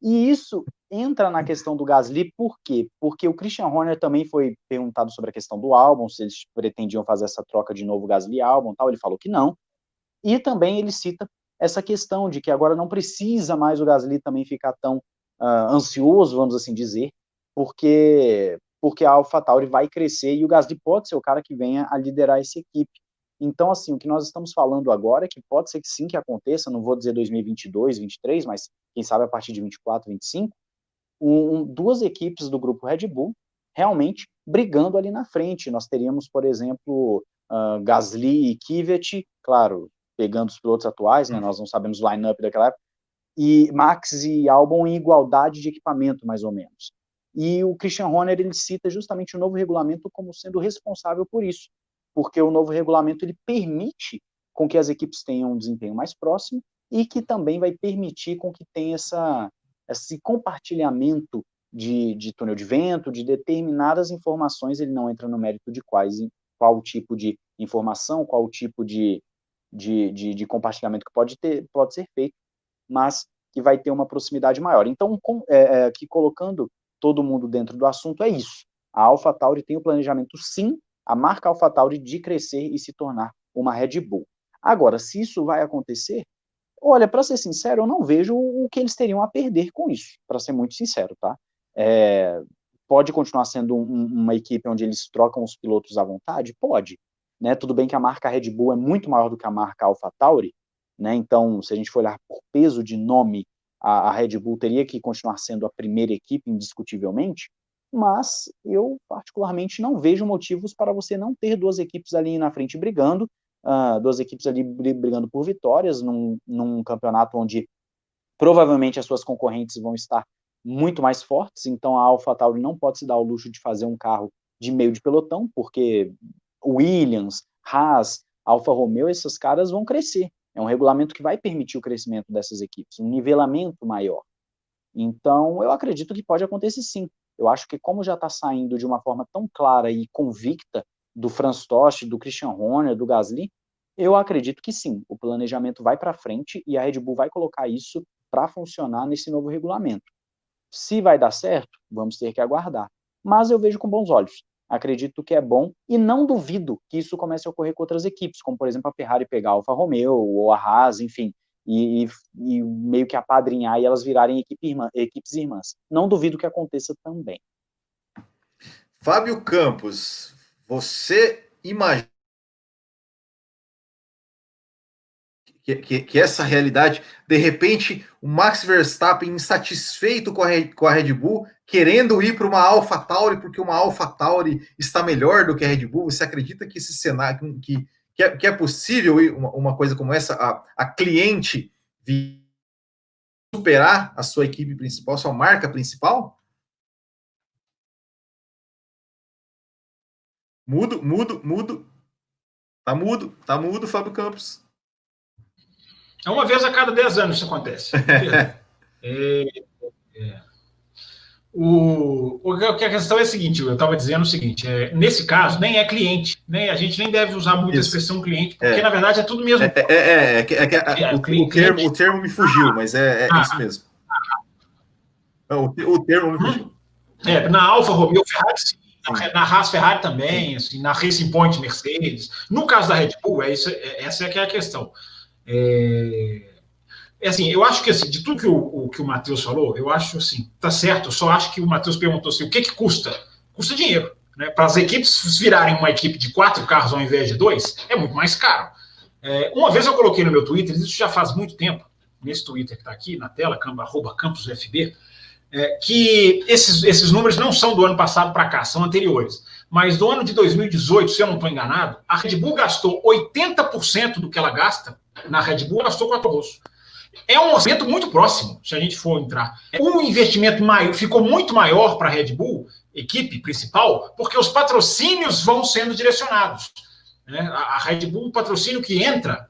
E isso entra na questão do Gasly, por quê? Porque o Christian Horner também foi perguntado sobre a questão do Albon, se eles pretendiam fazer essa troca de novo Gasly-Albon, tal, ele falou que não. E também ele cita essa questão de que agora não precisa mais o Gasly também ficar tão ansioso, vamos assim dizer, porque a AlphaTauri vai crescer e o Gasly pode ser o cara que venha a liderar essa equipe. Então, assim, o que nós estamos falando agora é que pode ser que sim que aconteça, não vou dizer 2022, 2023, mas quem sabe a partir de 24, 25, duas equipes do grupo Red Bull realmente brigando ali na frente. Nós teríamos, por exemplo, Gasly e Kvyat, claro, pegando os pilotos atuais, né, nós não sabemos o line-up daquela época, e Max e Albon em igualdade de equipamento, mais ou menos. E o Christian Horner, ele cita justamente o novo regulamento como sendo responsável por isso, porque o novo regulamento ele permite com que as equipes tenham um desempenho mais próximo e que também vai permitir com que tenha esse compartilhamento de túnel de vento, de determinadas informações. Ele não entra no mérito de qual tipo de informação, qual tipo de compartilhamento que pode ser feito, mas que vai ter uma proximidade maior. Então, aqui colocando todo mundo dentro do assunto, é isso. A AlphaTauri tem o planejamento, sim, a marca AlphaTauri de crescer e se tornar uma Red Bull. Agora, se isso vai acontecer, olha, para ser sincero, eu não vejo o que eles teriam a perder com isso, para ser muito sincero, tá? Pode continuar sendo uma equipe onde eles trocam os pilotos à vontade? Pode. Né? Tudo bem que a marca Red Bull é muito maior do que a marca AlphaTauri, né? Então, se a gente for olhar por peso de nome, a Red Bull teria que continuar sendo a primeira equipe, indiscutivelmente, mas eu, particularmente, não vejo motivos para você não ter duas equipes ali na frente brigando, duas equipes ali brigando por vitórias, num campeonato onde provavelmente as suas concorrentes vão estar muito mais fortes, então a AlphaTauri não pode se dar ao luxo de fazer um carro de meio de pelotão, porque Williams, Haas, Alfa Romeo, esses caras vão crescer. É um regulamento que vai permitir o crescimento dessas equipes, um nivelamento maior. Então, eu acredito que pode acontecer sim. Eu acho que como já está saindo de uma forma tão clara e convicta do Franz Tost, do Christian Horner, do Gasly, eu acredito que sim, o planejamento vai para frente e a Red Bull vai colocar isso para funcionar nesse novo regulamento. Se vai dar certo, vamos ter que aguardar. Mas eu vejo com bons olhos. Acredito que é bom e não duvido que isso comece a ocorrer com outras equipes, como, por exemplo, a Ferrari pegar a Alfa Romeo ou a Haas, enfim, e meio que apadrinhar e elas virarem equipes irmãs. Não duvido que aconteça também. Fábio Campos, você imagina que essa realidade, de repente, o Max Verstappen insatisfeito com a Red Bull, querendo ir para uma AlphaTauri, porque uma AlphaTauri está melhor do que a Red Bull? Você acredita que esse cenário, que é possível uma coisa como essa, a cliente superar a sua equipe principal, a sua marca principal? Mudo. Tá mudo, Fábio Campos. É uma vez a cada 10 anos isso acontece. A questão é a seguinte, eu estava dizendo o seguinte, nesse caso, nem é cliente, a gente nem deve usar muito a expressão cliente, porque na verdade é tudo mesmo. O termo me fugiu, mas é isso mesmo. O termo me fugiu. Na Alfa Romeo, Ferrari, sim. Na Haas Ferrari também, assim, na Racing Point Mercedes. No caso da Red Bull, essa é que é a questão. Assim, eu acho que assim, de tudo que o Matheus falou, eu acho assim, tá certo, eu só acho que o Matheus perguntou assim, o que custa? Custa dinheiro. Né? Para as equipes virarem uma equipe de 4 carros ao invés de 2, é muito mais caro. Uma vez eu coloquei no meu Twitter, isso já faz muito tempo, nesse Twitter que está aqui na tela, @campusfb, que esses números não são do ano passado para cá, são anteriores. Mas do ano de 2018, se eu não estou enganado, a Red Bull gastou 80% do que ela gasta na Red Bull, gastou com a Toro Rosso. É um orçamento muito próximo, se a gente for entrar. Um investimento ficou muito maior para a Red Bull, equipe principal, porque os patrocínios vão sendo direcionados. Né? A Red Bull, o patrocínio que entra,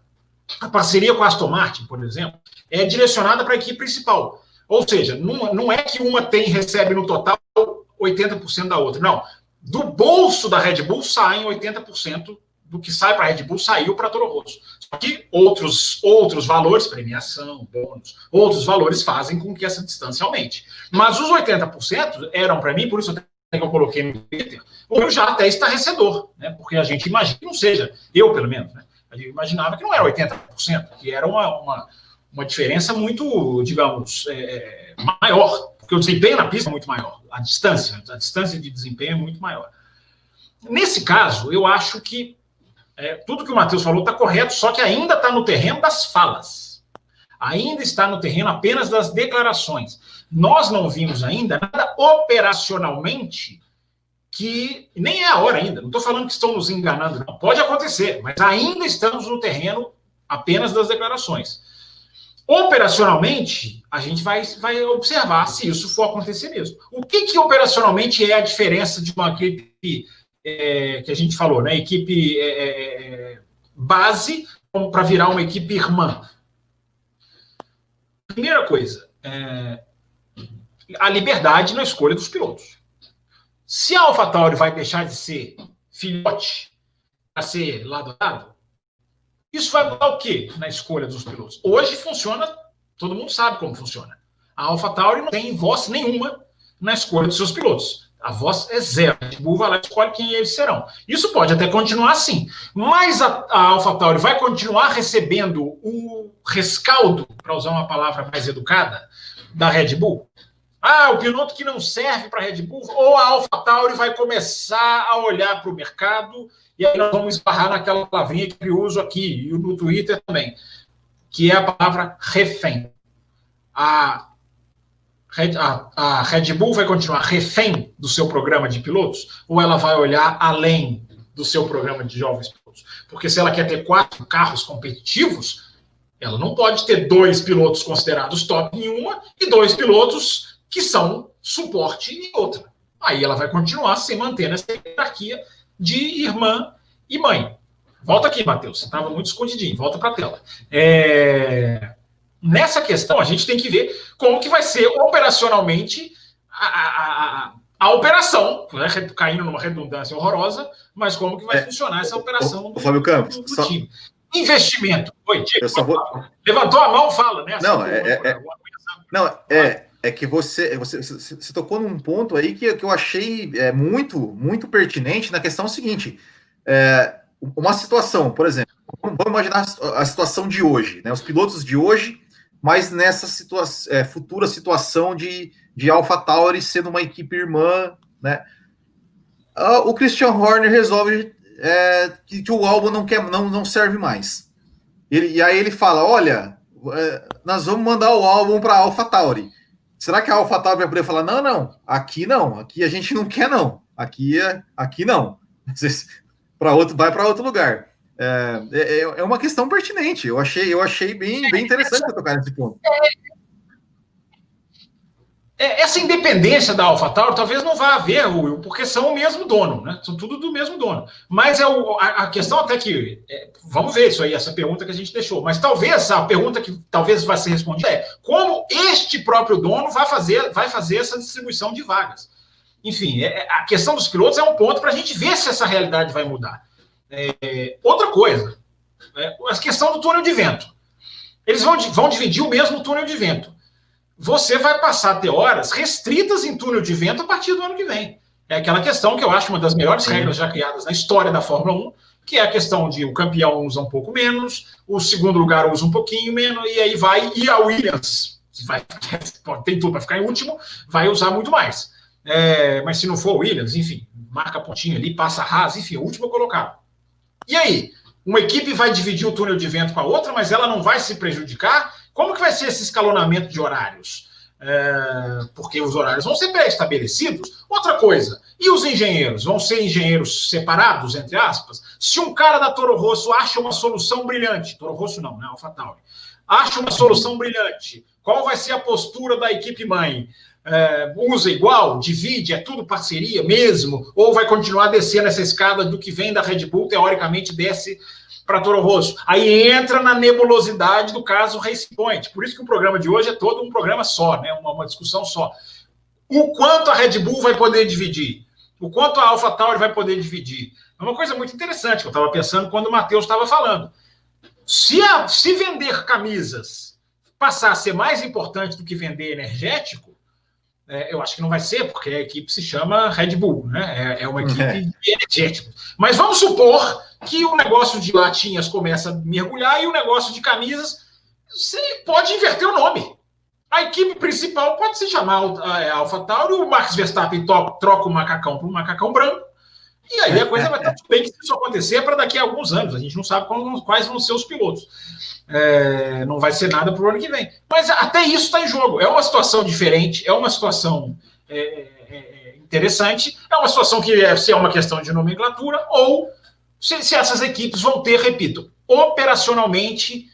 a parceria com a Aston Martin, por exemplo, é direcionada para a equipe principal. Ou seja, não é que uma recebe no total 80% da outra. Não. Do bolso da Red Bull saem 80% do que sai para a Red Bull saiu para a Toro Rosso. Só que outros valores, premiação, bônus, outros valores fazem com que essa distância aumente. Mas os 80% eram para mim, por isso que eu coloquei no Twitter, ou já até estarrecedor, né? Porque a gente imagina que não seja, eu pelo menos, né? A gente imaginava que não era 80%, que era uma diferença muito, digamos, maior, porque o desempenho na pista é muito maior, a distância de desempenho é muito maior. Nesse caso, eu acho que tudo que o Matheus falou está correto, só que ainda está no terreno das falas. Ainda está no terreno apenas das declarações. Nós não vimos ainda nada operacionalmente que nem é a hora ainda. Não estou falando que estão nos enganando, não. Pode acontecer, mas ainda estamos no terreno apenas das declarações. Operacionalmente, a gente vai observar se isso for acontecer mesmo. O que operacionalmente é a diferença de uma equipe que a gente falou, né? Equipe base para virar uma equipe irmã? Primeira coisa, a liberdade na escolha dos pilotos. Se a AlphaTauri vai deixar de ser filhote para ser lado a lado, isso vai mudar o quê na escolha dos pilotos? Hoje funciona, todo mundo sabe como funciona. A AlphaTauri não tem voz nenhuma na escolha dos seus pilotos. A voz é zero. A Red Bull vai lá e escolhe quem eles serão. Isso pode até continuar assim. Mas a AlphaTauri vai continuar recebendo o rescaldo, para usar uma palavra mais educada, da Red Bull? O piloto que não serve para a Red Bull? Ou a AlphaTauri vai começar a olhar para o mercado e aí nós vamos esbarrar naquela palavrinha que eu uso aqui e no Twitter também, que é a palavra refém. A Red Bull vai continuar refém do seu programa de pilotos ou ela vai olhar além do seu programa de jovens pilotos? Porque se ela quer ter 4 carros competitivos, ela não pode ter 2 pilotos considerados top em uma e 2 pilotos que são suporte em outra. Aí ela vai continuar se mantendo essa hierarquia de irmã e mãe. Volta aqui, Matheus. Você estava muito escondidinho. Volta para a tela. Nessa questão, a gente tem que ver como que vai ser operacionalmente a operação, né? Caindo numa redundância horrorosa, mas como que vai funcionar essa operação do Fábio Campos, do time. Investimento. Oi, Diego, levantou a mão, fala, né? É que você tocou num ponto aí que eu achei muito, muito pertinente na questão seguinte. Uma situação, por exemplo, vamos imaginar a situação de hoje, né? Os pilotos de hoje, mas nessa futura situação de AlphaTauri sendo uma equipe irmã, né? O Christian Horner resolve que o Albon não serve mais. E aí ele fala, olha, nós vamos mandar o Albon para a AlphaTauri. Será que a AlphaTauri vai poder falar, não, aqui a gente não quer não, aqui não, vai para outro lugar. É uma questão pertinente, eu achei bem interessante tocar nesse ponto. Essa independência da AlphaTauri talvez não vá haver, Will, porque são o mesmo dono, né? São tudo do mesmo dono. Mas a questão até que... vamos ver isso aí, essa pergunta que a gente deixou. Mas talvez a pergunta que talvez vai ser respondida é como este próprio dono vai fazer essa distribuição de vagas. Enfim, a questão dos pilotos é um ponto para a gente ver se essa realidade vai mudar. Outra coisa, a questão do túnel de vento. Eles vão dividir o mesmo túnel de vento. Você vai passar a ter horas restritas em túnel de vento a partir do ano que vem. É aquela questão que eu acho uma das melhores regras já criadas na história da Fórmula 1, que é a questão de o campeão usa um pouco menos, o segundo lugar usa um pouquinho menos, e aí vai, e a Williams, tem tudo para ficar em último, vai usar muito mais. Mas se não for o Williams, enfim, marca pontinho ali, passa a Haas, enfim, o último colocado. E aí? Uma equipe vai dividir o túnel de vento com a outra, mas ela não vai se prejudicar? Como que vai ser esse escalonamento de horários? Porque os horários vão ser pré-estabelecidos. Outra coisa, e os engenheiros? Vão ser engenheiros separados, entre aspas? Se um cara da Toro Rosso acha uma solução brilhante, Toro Rosso não, né? AlphaTauri, acha uma solução brilhante, qual vai ser a postura da equipe mãe? Usa igual, divide, é tudo parceria mesmo, ou vai continuar descendo essa escada do que vem da Red Bull, teoricamente desce para Toro Rosso. Aí entra na nebulosidade do caso Racing Point. Por isso que o programa de hoje é todo um programa só, né? uma discussão só. O quanto a Red Bull vai poder dividir? O quanto a AlphaTauri vai poder dividir? É uma coisa muito interessante que eu estava pensando quando o Matheus estava falando. Se vender camisas passar a ser mais importante do que vender energético, eu acho que não vai ser, porque a equipe se chama Red Bull, né? É uma equipe de energéticos. Mas vamos supor que o negócio de latinhas começa a mergulhar e o negócio de camisas, você pode inverter o nome. A equipe principal pode se chamar AlphaTauri, o Max Verstappen troca o macacão por um macacão branco, e aí a coisa vai estar tudo bem que isso acontecer para daqui a alguns anos. A gente não sabe quais vão ser os pilotos. Não vai ser nada para o ano que vem. Mas até isso está em jogo. É uma situação diferente, é uma situação interessante, é uma situação que se é uma questão de nomenclatura ou se essas equipes vão ter, repito, operacionalmente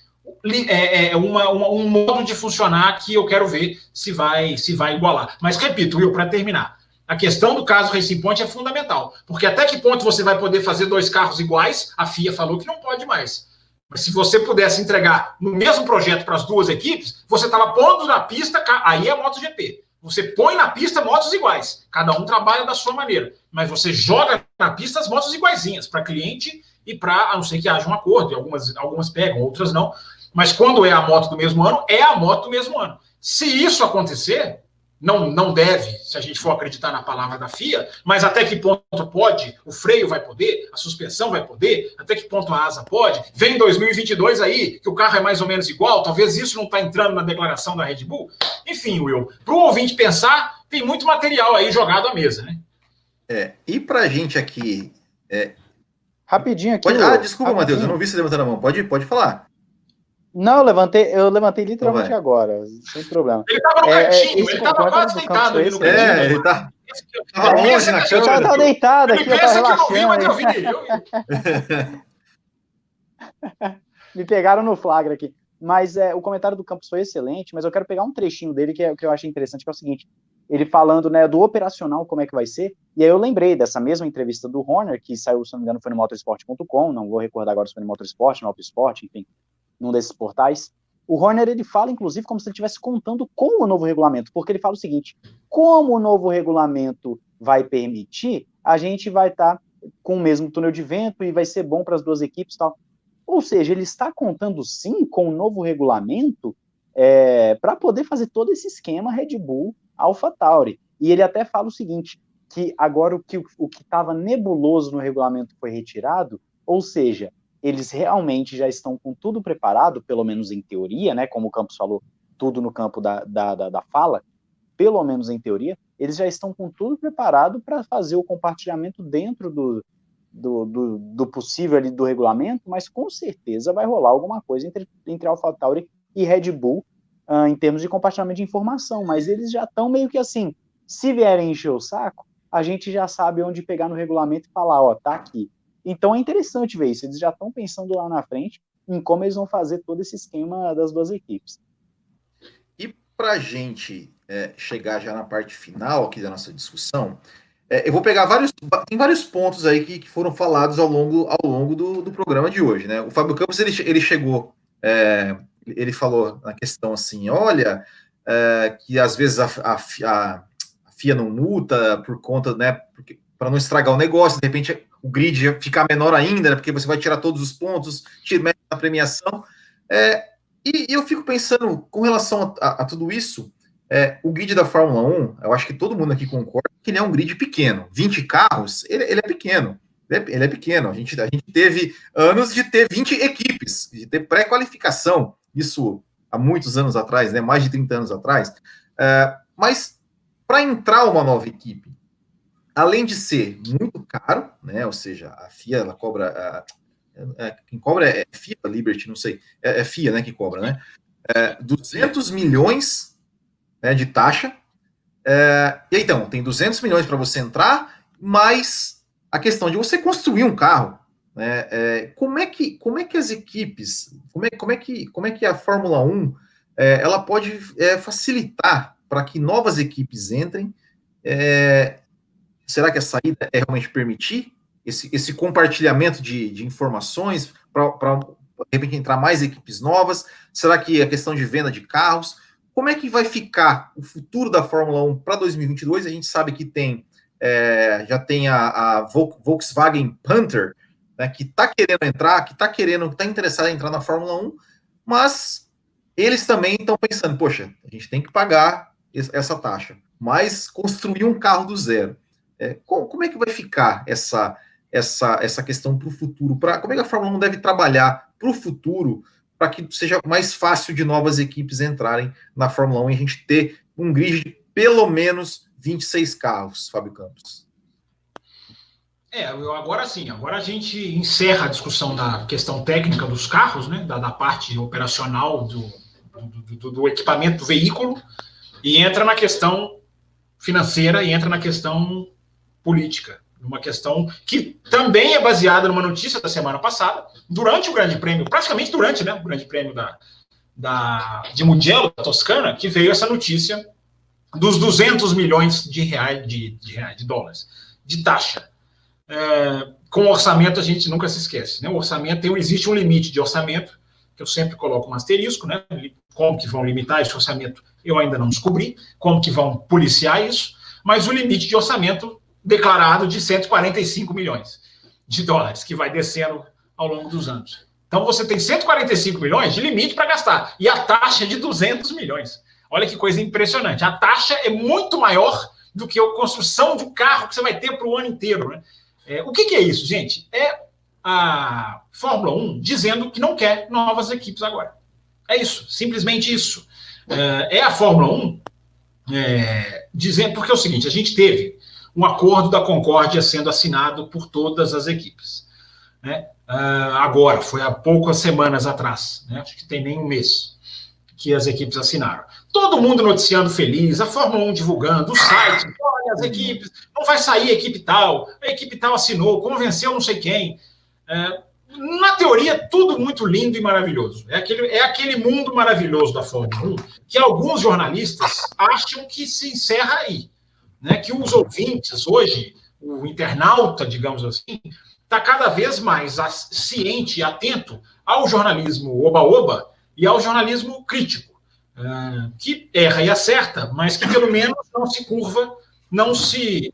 um modo de funcionar que eu quero ver se vai igualar. Mas repito, Will, para terminar, a questão do caso Racing Point é fundamental, porque até que ponto você vai poder fazer 2 carros iguais? A FIA falou que não pode mais. Mas se você pudesse entregar no mesmo projeto para as duas equipes, você estava pondo na pista, aí é MotoGP. Você põe na pista motos iguais, cada um trabalha da sua maneira, mas você joga na pista as motos iguaizinhas, para cliente e para, a não ser que haja um acordo, e algumas pegam, outras não, mas quando é a moto do mesmo ano, é a moto do mesmo ano. Se isso acontecer, não deve, se a gente for acreditar na palavra da FIA, mas até que ponto pode, o freio vai poder, a suspensão vai poder, até que ponto a asa pode, vem 2022 aí, que o carro é mais ou menos igual, talvez isso não está entrando na declaração da Red Bull. Enfim, Will, para o ouvinte pensar, tem muito material aí jogado à mesa, né? E para a gente aqui... Rapidinho aqui. Desculpa, Matheus, eu não vi você levantando a mão, pode falar. Não, eu levantei literalmente agora, sem problema. Ele estava no cantinho, ele estava quase deitado ali no cantinho. Ele estava longe na câmera. Eu estava deitado aqui, eu estava relaxando. Me pegaram no flagra aqui. Mas o comentário do Campos foi excelente, mas eu quero pegar um trechinho dele que eu achei interessante, que é o seguinte, ele falando, né, do operacional, como é que vai ser, e aí eu lembrei dessa mesma entrevista do Horner, que saiu, se não me engano, foi no motorsport.com, não vou recordar agora se foi no Motorsport, no Autosport, enfim, num desses portais. O Horner, ele fala, inclusive, como se ele estivesse contando com o novo regulamento, porque ele fala o seguinte, como o novo regulamento vai permitir, a gente vai estar com o mesmo túnel de vento e vai ser bom para as duas equipes e tal. Ou seja, ele está contando, sim, com o novo regulamento para poder fazer todo esse esquema Red Bull, AlphaTauri. E ele até fala o seguinte, que agora o que estava nebuloso no regulamento foi retirado, ou seja, eles realmente já estão com tudo preparado, pelo menos em teoria, né, como o Campos falou, tudo no campo da fala, pelo menos em teoria, eles já estão com tudo preparado para fazer o compartilhamento dentro do possível ali do regulamento, mas com certeza vai rolar alguma coisa entre AlphaTauri e Red Bull em termos de compartilhamento de informação, mas eles já estão meio que assim, se vierem encher o saco, a gente já sabe onde pegar no regulamento e falar, ó, tá aqui. Então é interessante ver isso, eles já estão pensando lá na frente em como eles vão fazer todo esse esquema das duas equipes. E para a gente chegar já na parte final aqui da nossa discussão, eu vou pegar vários pontos aí que foram falados ao longo do programa de hoje, né? O Fábio Campos, ele chegou, ele falou na questão assim, olha, que às vezes a FIA não multa por conta, né, para não estragar o negócio, de repente o grid ficar menor ainda, né, porque você vai tirar todos os pontos, tira a premiação, e eu fico pensando, com relação a tudo isso, O grid da Fórmula 1, eu acho que todo mundo aqui concorda que ele é um grid pequeno. 20 carros, ele é pequeno. Ele é pequeno. A gente teve anos de ter 20 equipes, de ter pré-qualificação. Isso há muitos anos atrás, né? Mais de 30 anos atrás. Mas para entrar uma nova equipe, além de ser muito caro, né? Ou seja, a FIA ela cobra. Quem cobra é FIA, Liberty, não sei. É FIA, né? Que cobra, né? 200 milhões, né, de taxa. E então, tem 200 milhões para você entrar, mas a questão de você construir um carro, né, como é que as equipes, como é que a Fórmula 1 ela pode facilitar para que novas equipes entrem? Será que a saída é realmente permitir esse compartilhamento de informações para de repente entrar mais equipes novas? Será que a questão de venda de carros? Como é que vai ficar o futuro da Fórmula 1 para 2022? A gente sabe que já tem a Volkswagen Panther, né, que está querendo entrar, que está interessado em entrar na Fórmula 1, mas eles também estão pensando, poxa, a gente tem que pagar essa taxa, mas construir um carro do zero. Como é que vai ficar essa questão para o futuro? Como é que a Fórmula 1 deve trabalhar para o futuro, para que seja mais fácil de novas equipes entrarem na Fórmula 1 e a gente ter um grid de pelo menos 26 carros, Fábio Campos? Agora sim, agora a gente encerra a discussão da questão técnica dos carros, né, da parte operacional do equipamento do veículo, e entra na questão financeira e entra na questão política, uma questão que também é baseada numa notícia da semana passada, durante o Grande Prêmio, praticamente durante, né, o Grande Prêmio de Mugello, da Toscana, que veio essa notícia dos 200 milhões de dólares de taxa. Com o orçamento a gente nunca se esquece, né? O orçamento existe um limite de orçamento, que eu sempre coloco um asterisco, né? Como que vão limitar esse orçamento, eu ainda não descobri, como que vão policiar isso, mas o limite de orçamento declarado de 145 milhões de dólares, que vai descendo ao longo dos anos. Então, você tem 145 milhões de limite para gastar, e a taxa é de 200 milhões. Olha que coisa impressionante. A taxa é muito maior do que a construção de um carro que você vai ter para o ano inteiro, né? O que é isso, gente? É a Fórmula 1 dizendo que não quer novas equipes agora. É isso, simplesmente isso. É a Fórmula 1 dizendo, porque é o seguinte, a gente teve um acordo da Concórdia sendo assinado por todas as equipes, né? Agora, foi há poucas semanas atrás, né? Acho que tem nem um mês que as equipes assinaram. Todo mundo noticiando feliz, a Fórmula 1 divulgando, o site, olha, as equipes, não vai sair a equipe tal assinou, convenceu não sei quem. Na teoria, tudo muito lindo e maravilhoso. É aquele mundo maravilhoso da Fórmula 1 que alguns jornalistas acham que se encerra aí, né? Que os ouvintes hoje, o internauta, digamos assim, está cada vez mais ciente e atento ao jornalismo oba-oba e ao jornalismo crítico, que erra e acerta, mas que pelo menos não se curva, não se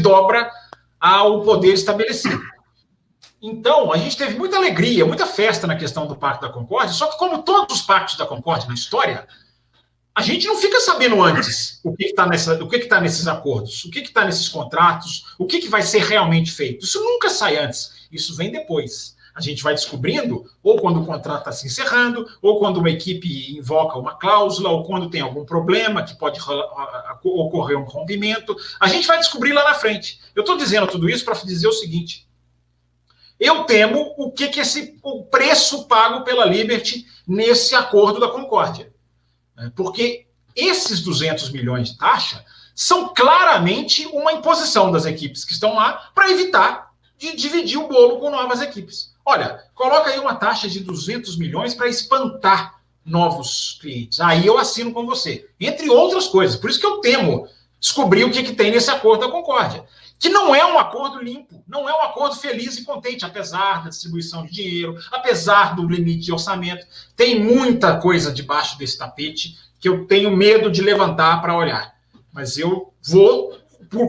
dobra ao poder estabelecido. Então, a gente teve muita alegria, muita festa na questão do Pacto da Concórdia, só que como todos os pactos da Concórdia na história, a gente não fica sabendo antes o que está nesses acordos, o que está nesses contratos, o que vai ser realmente feito. Isso nunca sai antes, isso vem depois. A gente vai descobrindo, ou quando o contrato está se encerrando, ou quando uma equipe invoca uma cláusula, ou quando tem algum problema que pode ocorrer um rompimento. A gente vai descobrir lá na frente. Eu estou dizendo tudo isso para dizer o seguinte: eu temo o preço pago pela Liberty nesse acordo da Concórdia. Porque esses 200 milhões de taxa são claramente uma imposição das equipes que estão lá para evitar de dividir o bolo com novas equipes. Olha, coloca aí uma taxa de 200 milhões para espantar novos clientes. Aí eu assino com você. Entre outras coisas. Por isso que eu temo descobrir o que tem nesse acordo da Concórdia. Que não é um acordo limpo, não é um acordo feliz e contente, apesar da distribuição de dinheiro, apesar do limite de orçamento. Tem muita coisa debaixo desse tapete que eu tenho medo de levantar para olhar. Mas eu vou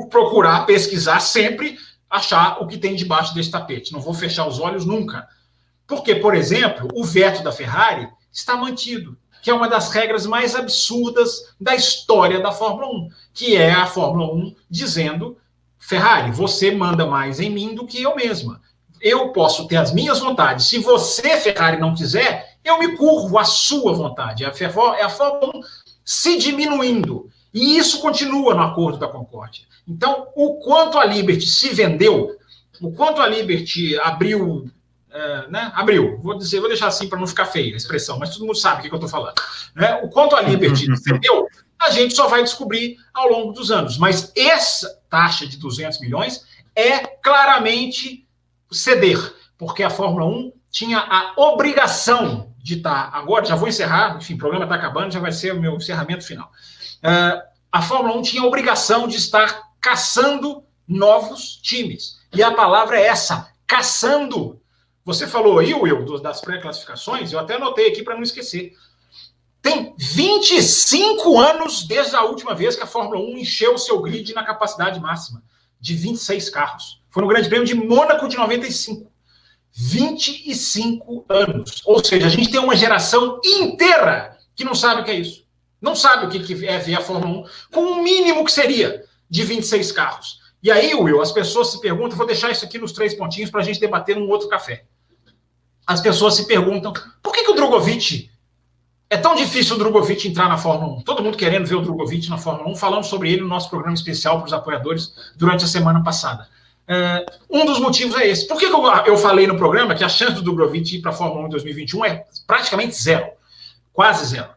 procurar pesquisar sempre, achar o que tem debaixo desse tapete. Não vou fechar os olhos nunca. Porque, por exemplo, o veto da Ferrari está mantido. que é uma das regras mais absurdas da história da Fórmula 1, que é a Fórmula 1 dizendo: Ferrari, você manda mais em mim do que eu mesma. Eu posso ter as minhas vontades. Se você, Ferrari, não quiser, eu me curvo à sua vontade. É a Fórmula 1 se diminuindo. E isso continua no Acordo da Concórdia. Então, o quanto a Liberty se vendeu, o quanto a Liberty abriu, abriu, vou deixar assim para não ficar feia a expressão, mas todo mundo sabe o que eu estou falando. Né? O quanto a Liberty se vendeu, a gente só vai descobrir ao longo dos anos. Mas essa taxa de 200 milhões é claramente ceder, porque a Fórmula 1 tinha a obrigação de estar, agora já vou encerrar, enfim, o programa está acabando, já vai ser o meu encerramento final. A Fórmula 1 tinha a obrigação de estar caçando novos times. E a palavra é essa, caçando. Você falou aí, Will, das pré-classificações, eu até anotei aqui para não esquecer. Tem 25 anos desde a última vez que a Fórmula 1 encheu o seu grid na capacidade máxima, de 26 carros. Foi no Grande Prêmio de Mônaco de 95. 25 anos. Ou seja, a gente tem uma geração inteira que não sabe o que é isso. Não sabe o que é ver a Fórmula 1 com o mínimo que seria de 26 carros. E aí, Will, as pessoas se perguntam, vou deixar isso aqui nos 3 pontinhos para a gente debater num outro café. As pessoas se perguntam, por que o Drogovic, é tão difícil o Drogovic entrar na Fórmula 1? Todo mundo querendo ver o Drogovic na Fórmula 1, falamos sobre ele no nosso programa especial para os apoiadores durante a semana passada. Um dos motivos é esse. Por que eu falei no programa que a chance do Drogovic ir para a Fórmula 1 em 2021 é praticamente zero, quase zero?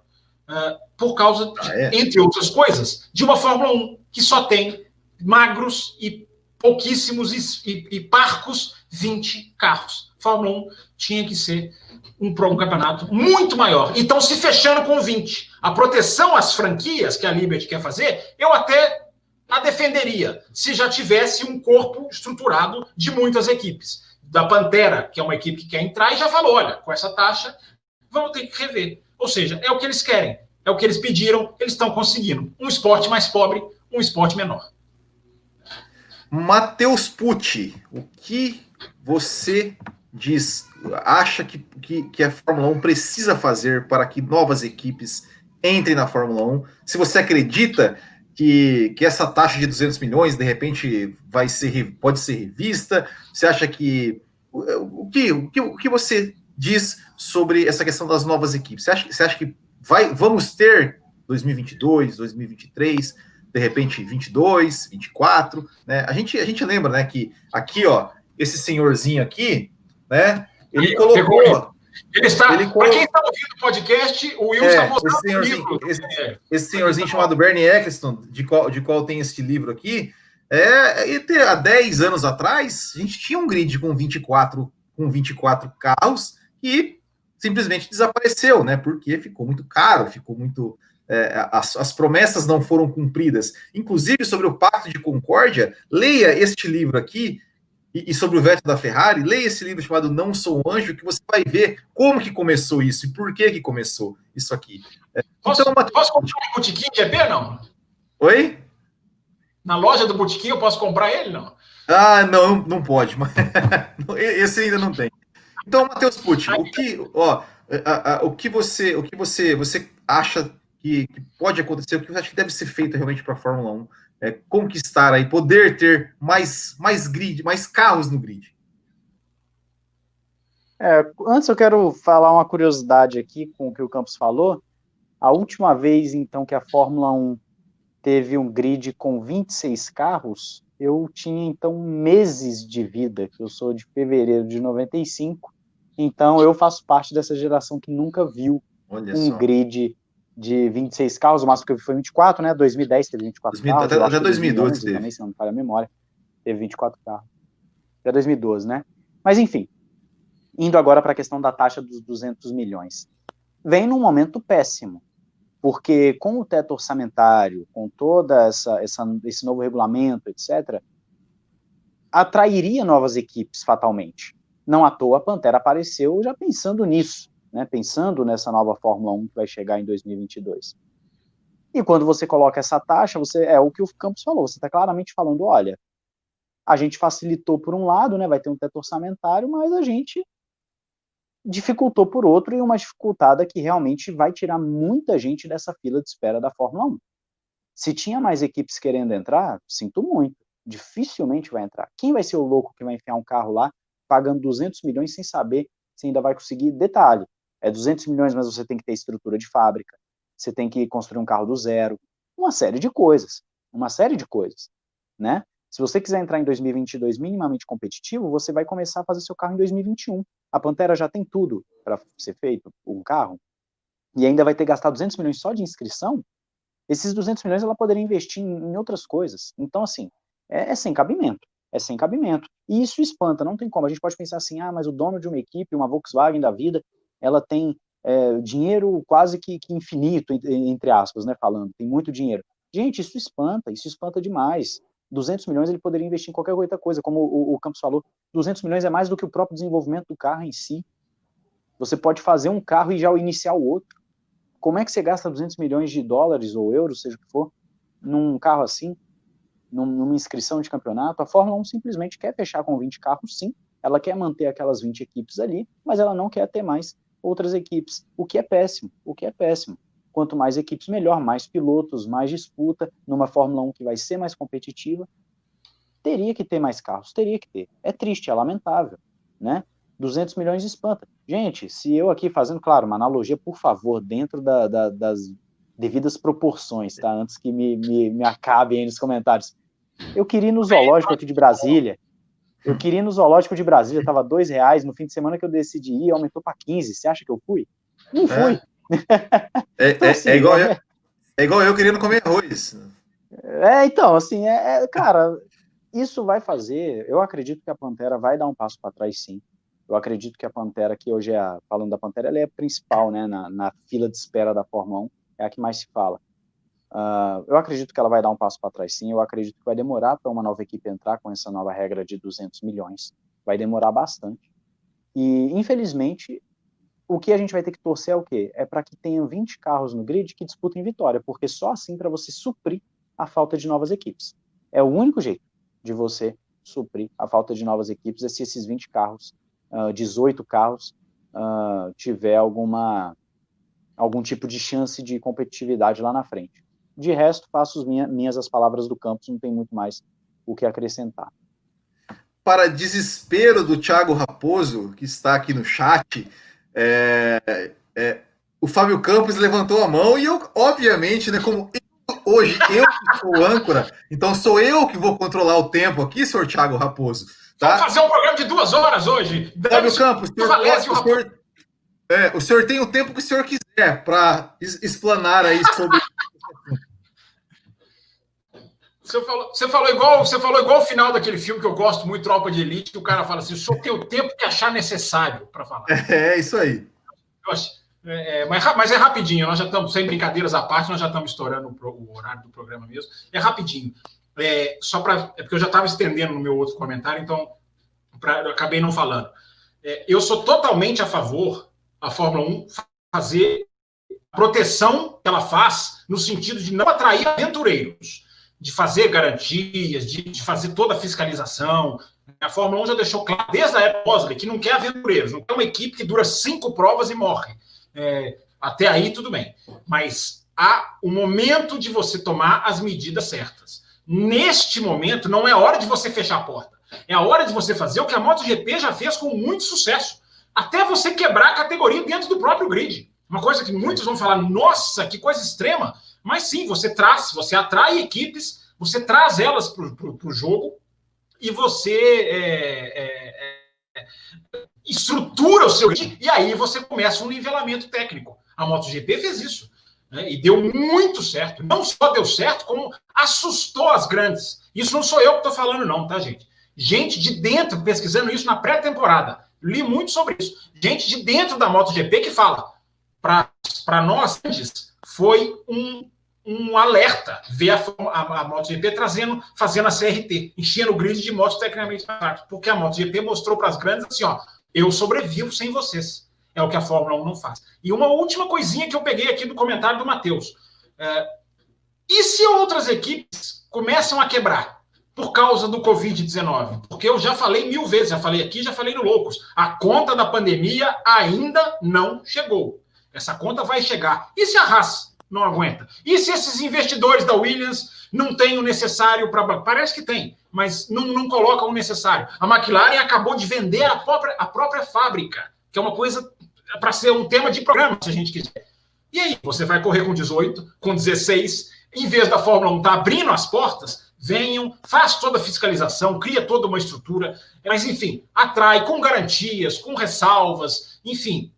Por causa, entre outras coisas, de uma Fórmula 1 que só tem magros e pouquíssimos e parcos 20 carros. Fórmula 1 tinha que ser um campeonato muito maior. E estão se fechando com 20. A proteção às franquias que a Liberty quer fazer, eu até a defenderia, se já tivesse um corpo estruturado de muitas equipes. Da Pantera, que é uma equipe que quer entrar, e já falou, olha, com essa taxa, vamos ter que rever. Ou seja, é o que eles querem, é o que eles pediram, eles estão conseguindo. Um esporte mais pobre, um esporte menor. Matheus Pucci, o que você diz, acha que a Fórmula 1 precisa fazer para que novas equipes entrem na Fórmula 1? Se você acredita que essa taxa de 200 milhões, de repente, pode ser revista? Você acha que... O que você diz sobre essa questão das novas equipes? Você acha que vamos ter 2022, 2023, de repente 22, 24, né? A gente lembra, né, que aqui, ó, esse senhorzinho aqui, né, ele colocou... Para quem está ouvindo o podcast, o Will está mostrando o livro. Esse senhorzinho chamado Bernie Eccleston, de qual tem este livro aqui, há 10 anos atrás, a gente tinha um grid com 24 carros e simplesmente desapareceu, né? Porque ficou muito caro, ficou muito... as promessas não foram cumpridas. Inclusive, sobre o Pacto de Concórdia, leia este livro aqui, e sobre o veto da Ferrari, leia esse livro chamado Não Sou um Anjo, que você vai ver como que começou isso e por que começou isso aqui. Posso comprar um botiquim de EP, não? Oi? Na loja do botiquim eu posso comprar ele, não? Ah, não pode. Mas esse ainda não tem. Então, Matheus Pucci, o que você acha que pode acontecer, o que você acha que deve ser feito realmente para a Fórmula 1? Conquistar aí, poder ter mais grid, mais carros no grid. Antes eu quero falar uma curiosidade aqui com o que o Campos falou. A última vez, então, que a Fórmula 1 teve um grid com 26 carros, eu tinha, então, meses de vida, que eu sou de fevereiro de 95, então eu faço parte dessa geração que nunca viu grid de 26 carros, o máximo que eu vi foi 24, né? 2010 teve 24 carros. Até 2012 teve. Também, se não me falha a memória, teve 24 carros. Até 2012, né? Mas, enfim, indo agora para a questão da taxa dos 200 milhões. Vem num momento péssimo, porque com o teto orçamentário, com toda esse novo regulamento, etc., atrairia novas equipes fatalmente. Não à toa a Pantera apareceu já pensando nisso, né, pensando nessa nova Fórmula 1 que vai chegar em 2022. E quando você coloca essa taxa, é o que o Campos falou, você está claramente falando, olha, a gente facilitou por um lado, né, vai ter um teto orçamentário, mas a gente dificultou por outro, e uma dificultada que realmente vai tirar muita gente dessa fila de espera da Fórmula 1. Se tinha mais equipes querendo entrar, sinto muito, dificilmente vai entrar. Quem vai ser o louco que vai enfiar um carro lá, pagando 200 milhões sem saber se ainda vai conseguir? Detalhe, é 200 milhões, mas você tem que ter estrutura de fábrica, você tem que construir um carro do zero, uma série de coisas, né? Se você quiser entrar em 2022 minimamente competitivo, você vai começar a fazer seu carro em 2021. A Pantera já tem tudo para ser feito, um carro, e ainda vai ter gastado 200 milhões só de inscrição. Esses 200 milhões ela poderia investir em outras coisas. Então, assim, é sem cabimento. É sem cabimento. E isso espanta, não tem como. A gente pode pensar assim, mas o dono de uma equipe, uma Volkswagen da vida, ela tem dinheiro quase que infinito, entre aspas, né, falando. Tem muito dinheiro. Gente, isso espanta demais. 200 milhões ele poderia investir em qualquer outra coisa, como o Campos falou. 200 milhões é mais do que o próprio desenvolvimento do carro em si. Você pode fazer um carro e já iniciar o outro. Como é que você gasta 200 milhões de dólares ou euros, seja o que for, num carro assim, numa inscrição de campeonato? A Fórmula 1 simplesmente quer fechar com 20 carros, sim. Ela quer manter aquelas 20 equipes ali, mas ela não quer ter mais outras equipes, o que é péssimo. Quanto mais equipes, melhor, mais pilotos, mais disputa, numa Fórmula 1 que vai ser mais competitiva. Teria que ter mais carros, teria que ter. É triste, é lamentável, né? 200 milhões espanta. Gente, se eu aqui fazendo, claro, uma analogia, por favor, dentro das devidas proporções, tá? Antes que me acabem aí nos comentários. Eu queria ir no zoológico aqui de Brasília. Tava R$2. No fim de semana que eu decidi ir, aumentou para 15. Você acha que eu fui? Não fui. Então, assim, é igual eu querendo comer arroz. Então, assim, cara, isso vai fazer... Eu acredito que a Pantera vai dar um passo para trás, sim. Eu acredito que a Pantera, que hoje falando da Pantera, ela é a principal, né, na fila de espera da Fórmula 1, é a que mais se fala. Eu acredito que ela vai dar um passo para trás, sim. Eu acredito que vai demorar para uma nova equipe entrar com essa nova regra de 200 milhões. Vai demorar bastante. E, infelizmente, o que a gente vai ter que torcer é o quê? É para que tenha 20 carros no grid que disputem vitória, porque só assim para você suprir a falta de novas equipes. É o único jeito de você suprir a falta de novas equipes, é se esses 20 carros 18 carros, tiver algum tipo de chance de competitividade lá na frente. De resto, faço minhas as palavras do Campos, não tem muito mais o que acrescentar. Para desespero do Thiago Raposo, que está aqui no chat, o Fábio Campos levantou a mão e eu, obviamente, né, como hoje eu que sou âncora, então sou eu que vou controlar o tempo aqui, senhor Thiago Raposo. Tá? Vamos fazer um programa de 2 horas hoje. Fábio Campos, o senhor tem o tempo que o senhor quiser para explanar aí sobre... Você falou igual o final daquele filme que eu gosto muito, Tropa de Elite, que o cara fala assim, o senhor tem o tempo que achar necessário para falar. É isso aí. Mas é rapidinho, nós já estamos, sem brincadeiras à parte, nós já estamos estourando o horário do programa mesmo. É rapidinho. Porque eu já estava estendendo no meu outro comentário, então eu acabei não falando. Eu sou totalmente a favor a Fórmula 1 fazer a proteção que ela faz no sentido de não atrair aventureiros, de fazer garantias, de fazer toda a fiscalização. A Fórmula 1 já deixou claro, desde a época Mosley, que não quer aventureiros, não quer uma equipe que dura 5 provas e morre. Até aí, tudo bem. Mas há o momento de você tomar as medidas certas. Neste momento, não é hora de você fechar a porta. É a hora de você fazer o que a MotoGP já fez com muito sucesso. Até você quebrar a categoria dentro do próprio grid. Uma coisa que muitos vão falar, nossa, que coisa extrema. Mas sim, você atrai equipes, você traz elas para o jogo e você estrutura o seu grid e aí você começa um nivelamento técnico. A MotoGP fez isso, né, e deu muito certo. Não só deu certo, como assustou as grandes. Isso não sou eu que estou falando não, tá, gente? Gente de dentro pesquisando isso na pré-temporada. Li muito sobre isso. Gente de dentro da MotoGP que fala. Para nós, foi um alerta ver a MotoGP fazendo a CRT, enchendo o grid de motos tecnicamente mais rápido, porque a MotoGP mostrou para as grandes assim, ó, eu sobrevivo sem vocês. É o que a Fórmula 1 não faz. E uma última coisinha que eu peguei aqui do comentário do Matheus. E se outras equipes começam a quebrar? por causa do Covid-19. Porque eu já falei 1000 vezes, já falei aqui, já falei no Loucos. A conta da pandemia ainda não chegou. Essa conta vai chegar. E se a Haas não aguenta? E se esses investidores da Williams não têm o necessário para... Parece que tem, mas não colocam o necessário. A McLaren acabou de vender a própria fábrica, que é uma coisa para ser um tema de programa, se a gente quiser. E aí, você vai correr com 18, com 16, em vez da Fórmula 1 estar abrindo as portas, venham, faz toda a fiscalização, cria toda uma estrutura, mas, enfim, atrai com garantias, com ressalvas, enfim,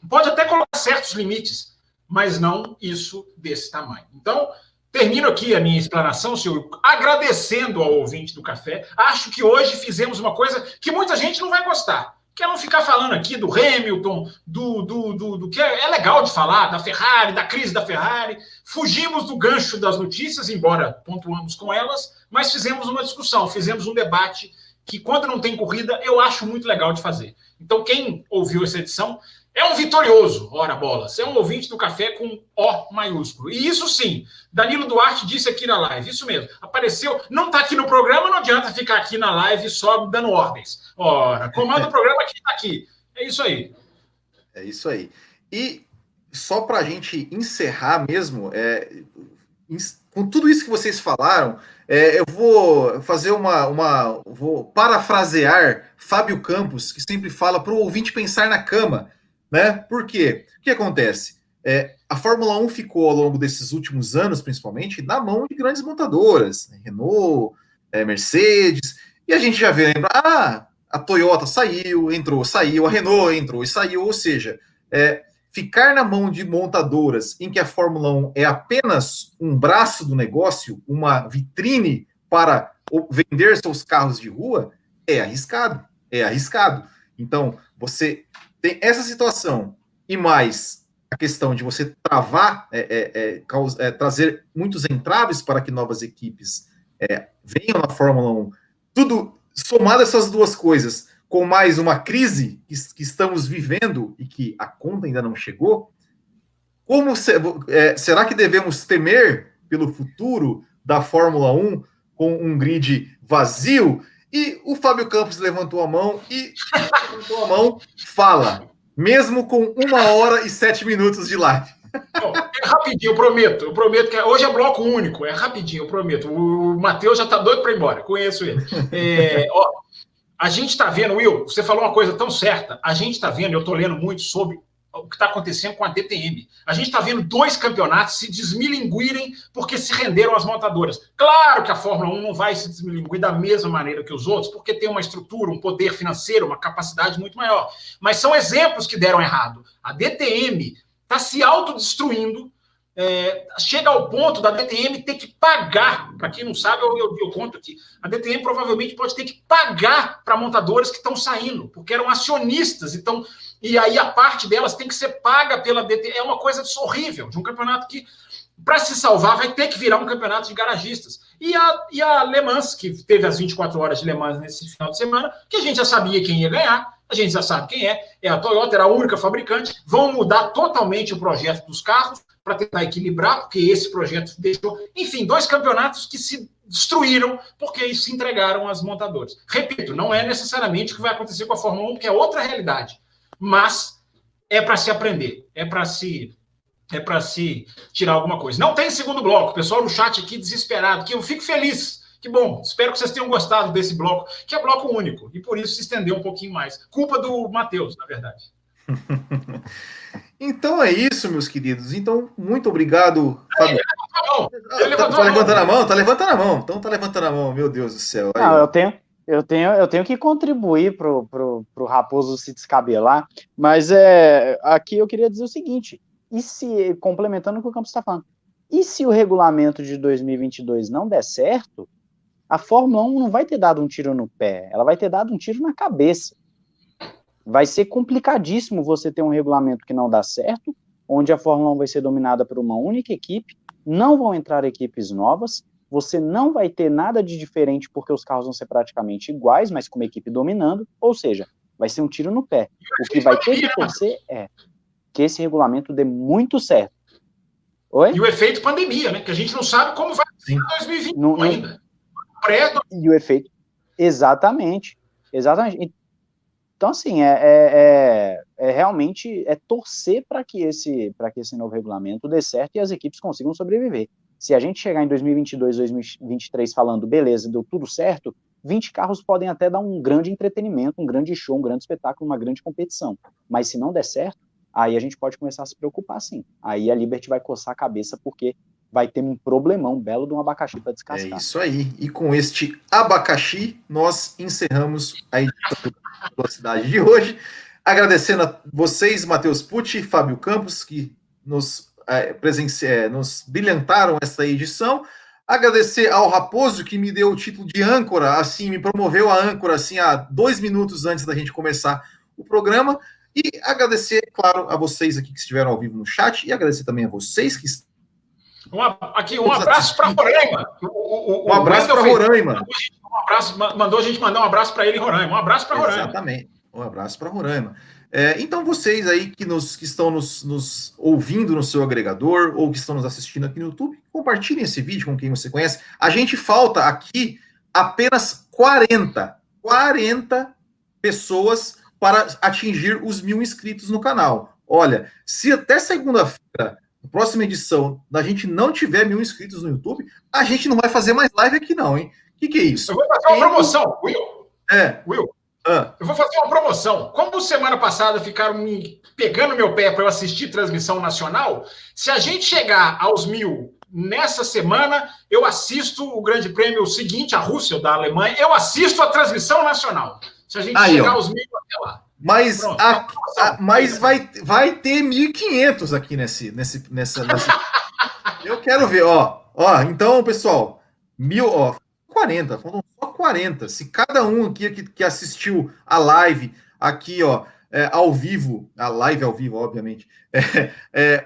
pode até colocar certos limites, mas não isso desse tamanho. Então, termino aqui a minha explanação, senhor, agradecendo ao ouvinte do café. Acho que hoje fizemos uma coisa que muita gente não vai gostar, que é não ficar falando aqui do Hamilton, do que é legal de falar, da Ferrari, da crise da Ferrari. Fugimos do gancho das notícias, embora pontuamos com elas, mas fizemos uma discussão, fizemos um debate que, quando não tem corrida, eu acho muito legal de fazer. Então, quem ouviu essa edição é um vitorioso, ora bolas. É um ouvinte do café com O maiúsculo. E isso sim, Danilo Duarte disse aqui na live, isso mesmo. Apareceu, não está aqui no programa, não adianta ficar aqui na live só dando ordens. Ora, comanda o programa aqui, está aqui. É isso aí. É isso aí. E só para a gente encerrar mesmo, com tudo isso que vocês falaram, eu vou fazer vou parafrasear Fábio Campos, que sempre fala para o ouvinte pensar na cama. Né? Por quê? O que acontece? A Fórmula 1 ficou, ao longo desses últimos anos, principalmente, na mão de grandes montadoras, né? Renault, Mercedes, e a gente já vê, lembra, a Toyota saiu, entrou, saiu, a Renault entrou e saiu, ou seja, ficar na mão de montadoras em que a Fórmula 1 é apenas um braço do negócio, uma vitrine para vender seus carros de rua, é arriscado, Então, você tem essa situação e mais a questão de você travar, trazer muitos entraves para que novas equipes venham na Fórmula 1. Tudo somado essas duas coisas, com mais uma crise que estamos vivendo e que a conta ainda não chegou, será que devemos temer pelo futuro da Fórmula 1 com um grid vazio? E o Fábio Campos levantou a mão e fala, mesmo com 1h07 de live. É rapidinho, eu prometo que hoje é bloco único, é rapidinho, eu prometo. O Matheus já está doido para ir embora, conheço ele. A gente está vendo, Will, você falou uma coisa tão certa, a gente está vendo, eu estou lendo muito sobre o que está acontecendo com a DTM. A gente está vendo 2 campeonatos se desmilinguirem porque se renderam às montadoras. Claro que a Fórmula 1 não vai se desmilinguir da mesma maneira que os outros, porque tem uma estrutura, um poder financeiro, uma capacidade muito maior. Mas são exemplos que deram errado. A DTM está se autodestruindo, chega ao ponto da DTM ter que pagar, para quem não sabe, eu conto aqui, a DTM provavelmente pode ter que pagar para montadoras que estão saindo, porque eram acionistas, e aí a parte delas tem que ser paga pela DTM, é uma coisa horrível, de um campeonato que, para se salvar, vai ter que virar um campeonato de garagistas. E a Le Mans, que teve as 24 horas de Le Mans nesse final de semana, que a gente já sabia quem ia ganhar, a gente já sabe quem é a Toyota, era a única fabricante, vão mudar totalmente o projeto dos carros para tentar equilibrar, porque esse projeto deixou... Enfim, 2 campeonatos que se destruíram porque se entregaram às montadoras. Repito, não é necessariamente o que vai acontecer com a Fórmula 1, porque é outra realidade. Mas é para se aprender, é para se tirar alguma coisa. Não tem segundo bloco, o pessoal no chat aqui desesperado, que eu fico feliz. Que bom, espero que vocês tenham gostado desse bloco, que é bloco único, e por isso se estendeu um pouquinho mais. Culpa do Matheus, na verdade. Então é isso, meus queridos. Então, muito obrigado, Fábio. Tá levantando a mão? Tá levantando a mão. Então tá levantando a mão, meu Deus do céu. Aí, não, eu tenho que contribuir pro Raposo se descabelar, mas aqui eu queria dizer o seguinte, complementando o que o Campos está falando, e se o regulamento de 2022 não der certo, a Fórmula 1 não vai ter dado um tiro no pé, ela vai ter dado um tiro na cabeça. Vai ser complicadíssimo você ter um regulamento que não dá certo, onde a Fórmula 1 vai ser dominada por uma única equipe, não vão entrar equipes novas, você não vai ter nada de diferente porque os carros vão ser praticamente iguais, mas com uma equipe dominando, ou seja, vai ser um tiro no pé. O que vai ter que acontecer é que esse regulamento dê muito certo. Oi? E o efeito pandemia, né? Que a gente não sabe como vai ser em 2021 ainda. pré do... E o efeito... Exatamente. Então, assim, realmente torcer para que esse novo regulamento dê certo e as equipes consigam sobreviver. Se a gente chegar em 2022, 2023 falando, beleza, deu tudo certo, 20 carros podem até dar um grande entretenimento, um grande show, um grande espetáculo, uma grande competição. Mas se não der certo, aí a gente pode começar a se preocupar, sim. Aí a Liberty vai coçar a cabeça porque vai ter um problemão belo de um abacaxi para descascar. É isso aí. E com este abacaxi, nós encerramos a edição da Velocidade de hoje. Agradecendo a vocês, Matheus Pucci e Fábio Campos, que nos brilhantaram esta edição. Agradecer ao Raposo, que me deu o título de âncora, assim, me promoveu a âncora, assim, há 2 minutos antes da gente começar o programa. E agradecer, claro, a vocês aqui que estiveram ao vivo no chat, e agradecer também a vocês que um abraço para Roraima. Um abraço para Roraima. Mandou a gente mandar um abraço para ele em Roraima. Um abraço para Roraima. Exatamente. Um abraço para Roraima. Então, vocês aí que estão nos ouvindo no seu agregador ou que estão nos assistindo aqui no YouTube, compartilhem esse vídeo com quem você conhece. A gente falta aqui apenas 40 pessoas para atingir os 1.000 inscritos no canal. Olha, se até segunda-feira, na próxima edição, a gente não tiver 1.000 inscritos no YouTube, a gente não vai fazer mais live aqui não, hein? O que é isso? Eu vou fazer uma promoção, Will. Will, eu vou fazer uma promoção. Como semana passada ficaram me pegando meu pé para eu assistir transmissão nacional, se a gente chegar aos 1.000 nessa semana, eu assisto o Grande Prêmio seguinte, a Rússia, da Alemanha, eu assisto a transmissão nacional. Se a gente chegar aos 1.000 até lá. Mas, mas vai ter 1.500 aqui nessa. Eu quero ver, Então, pessoal, 40, faltam só 40. Se cada um aqui que assistiu a live aqui, ao vivo, a live ao vivo, obviamente,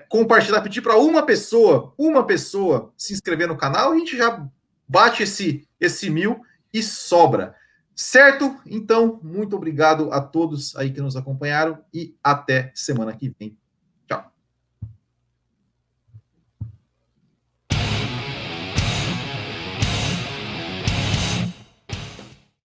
compartilhar, pedir para uma pessoa se inscrever no canal, a gente já bate esse 1.000 e sobra. Certo? Então, muito obrigado a todos aí que nos acompanharam e até semana que vem.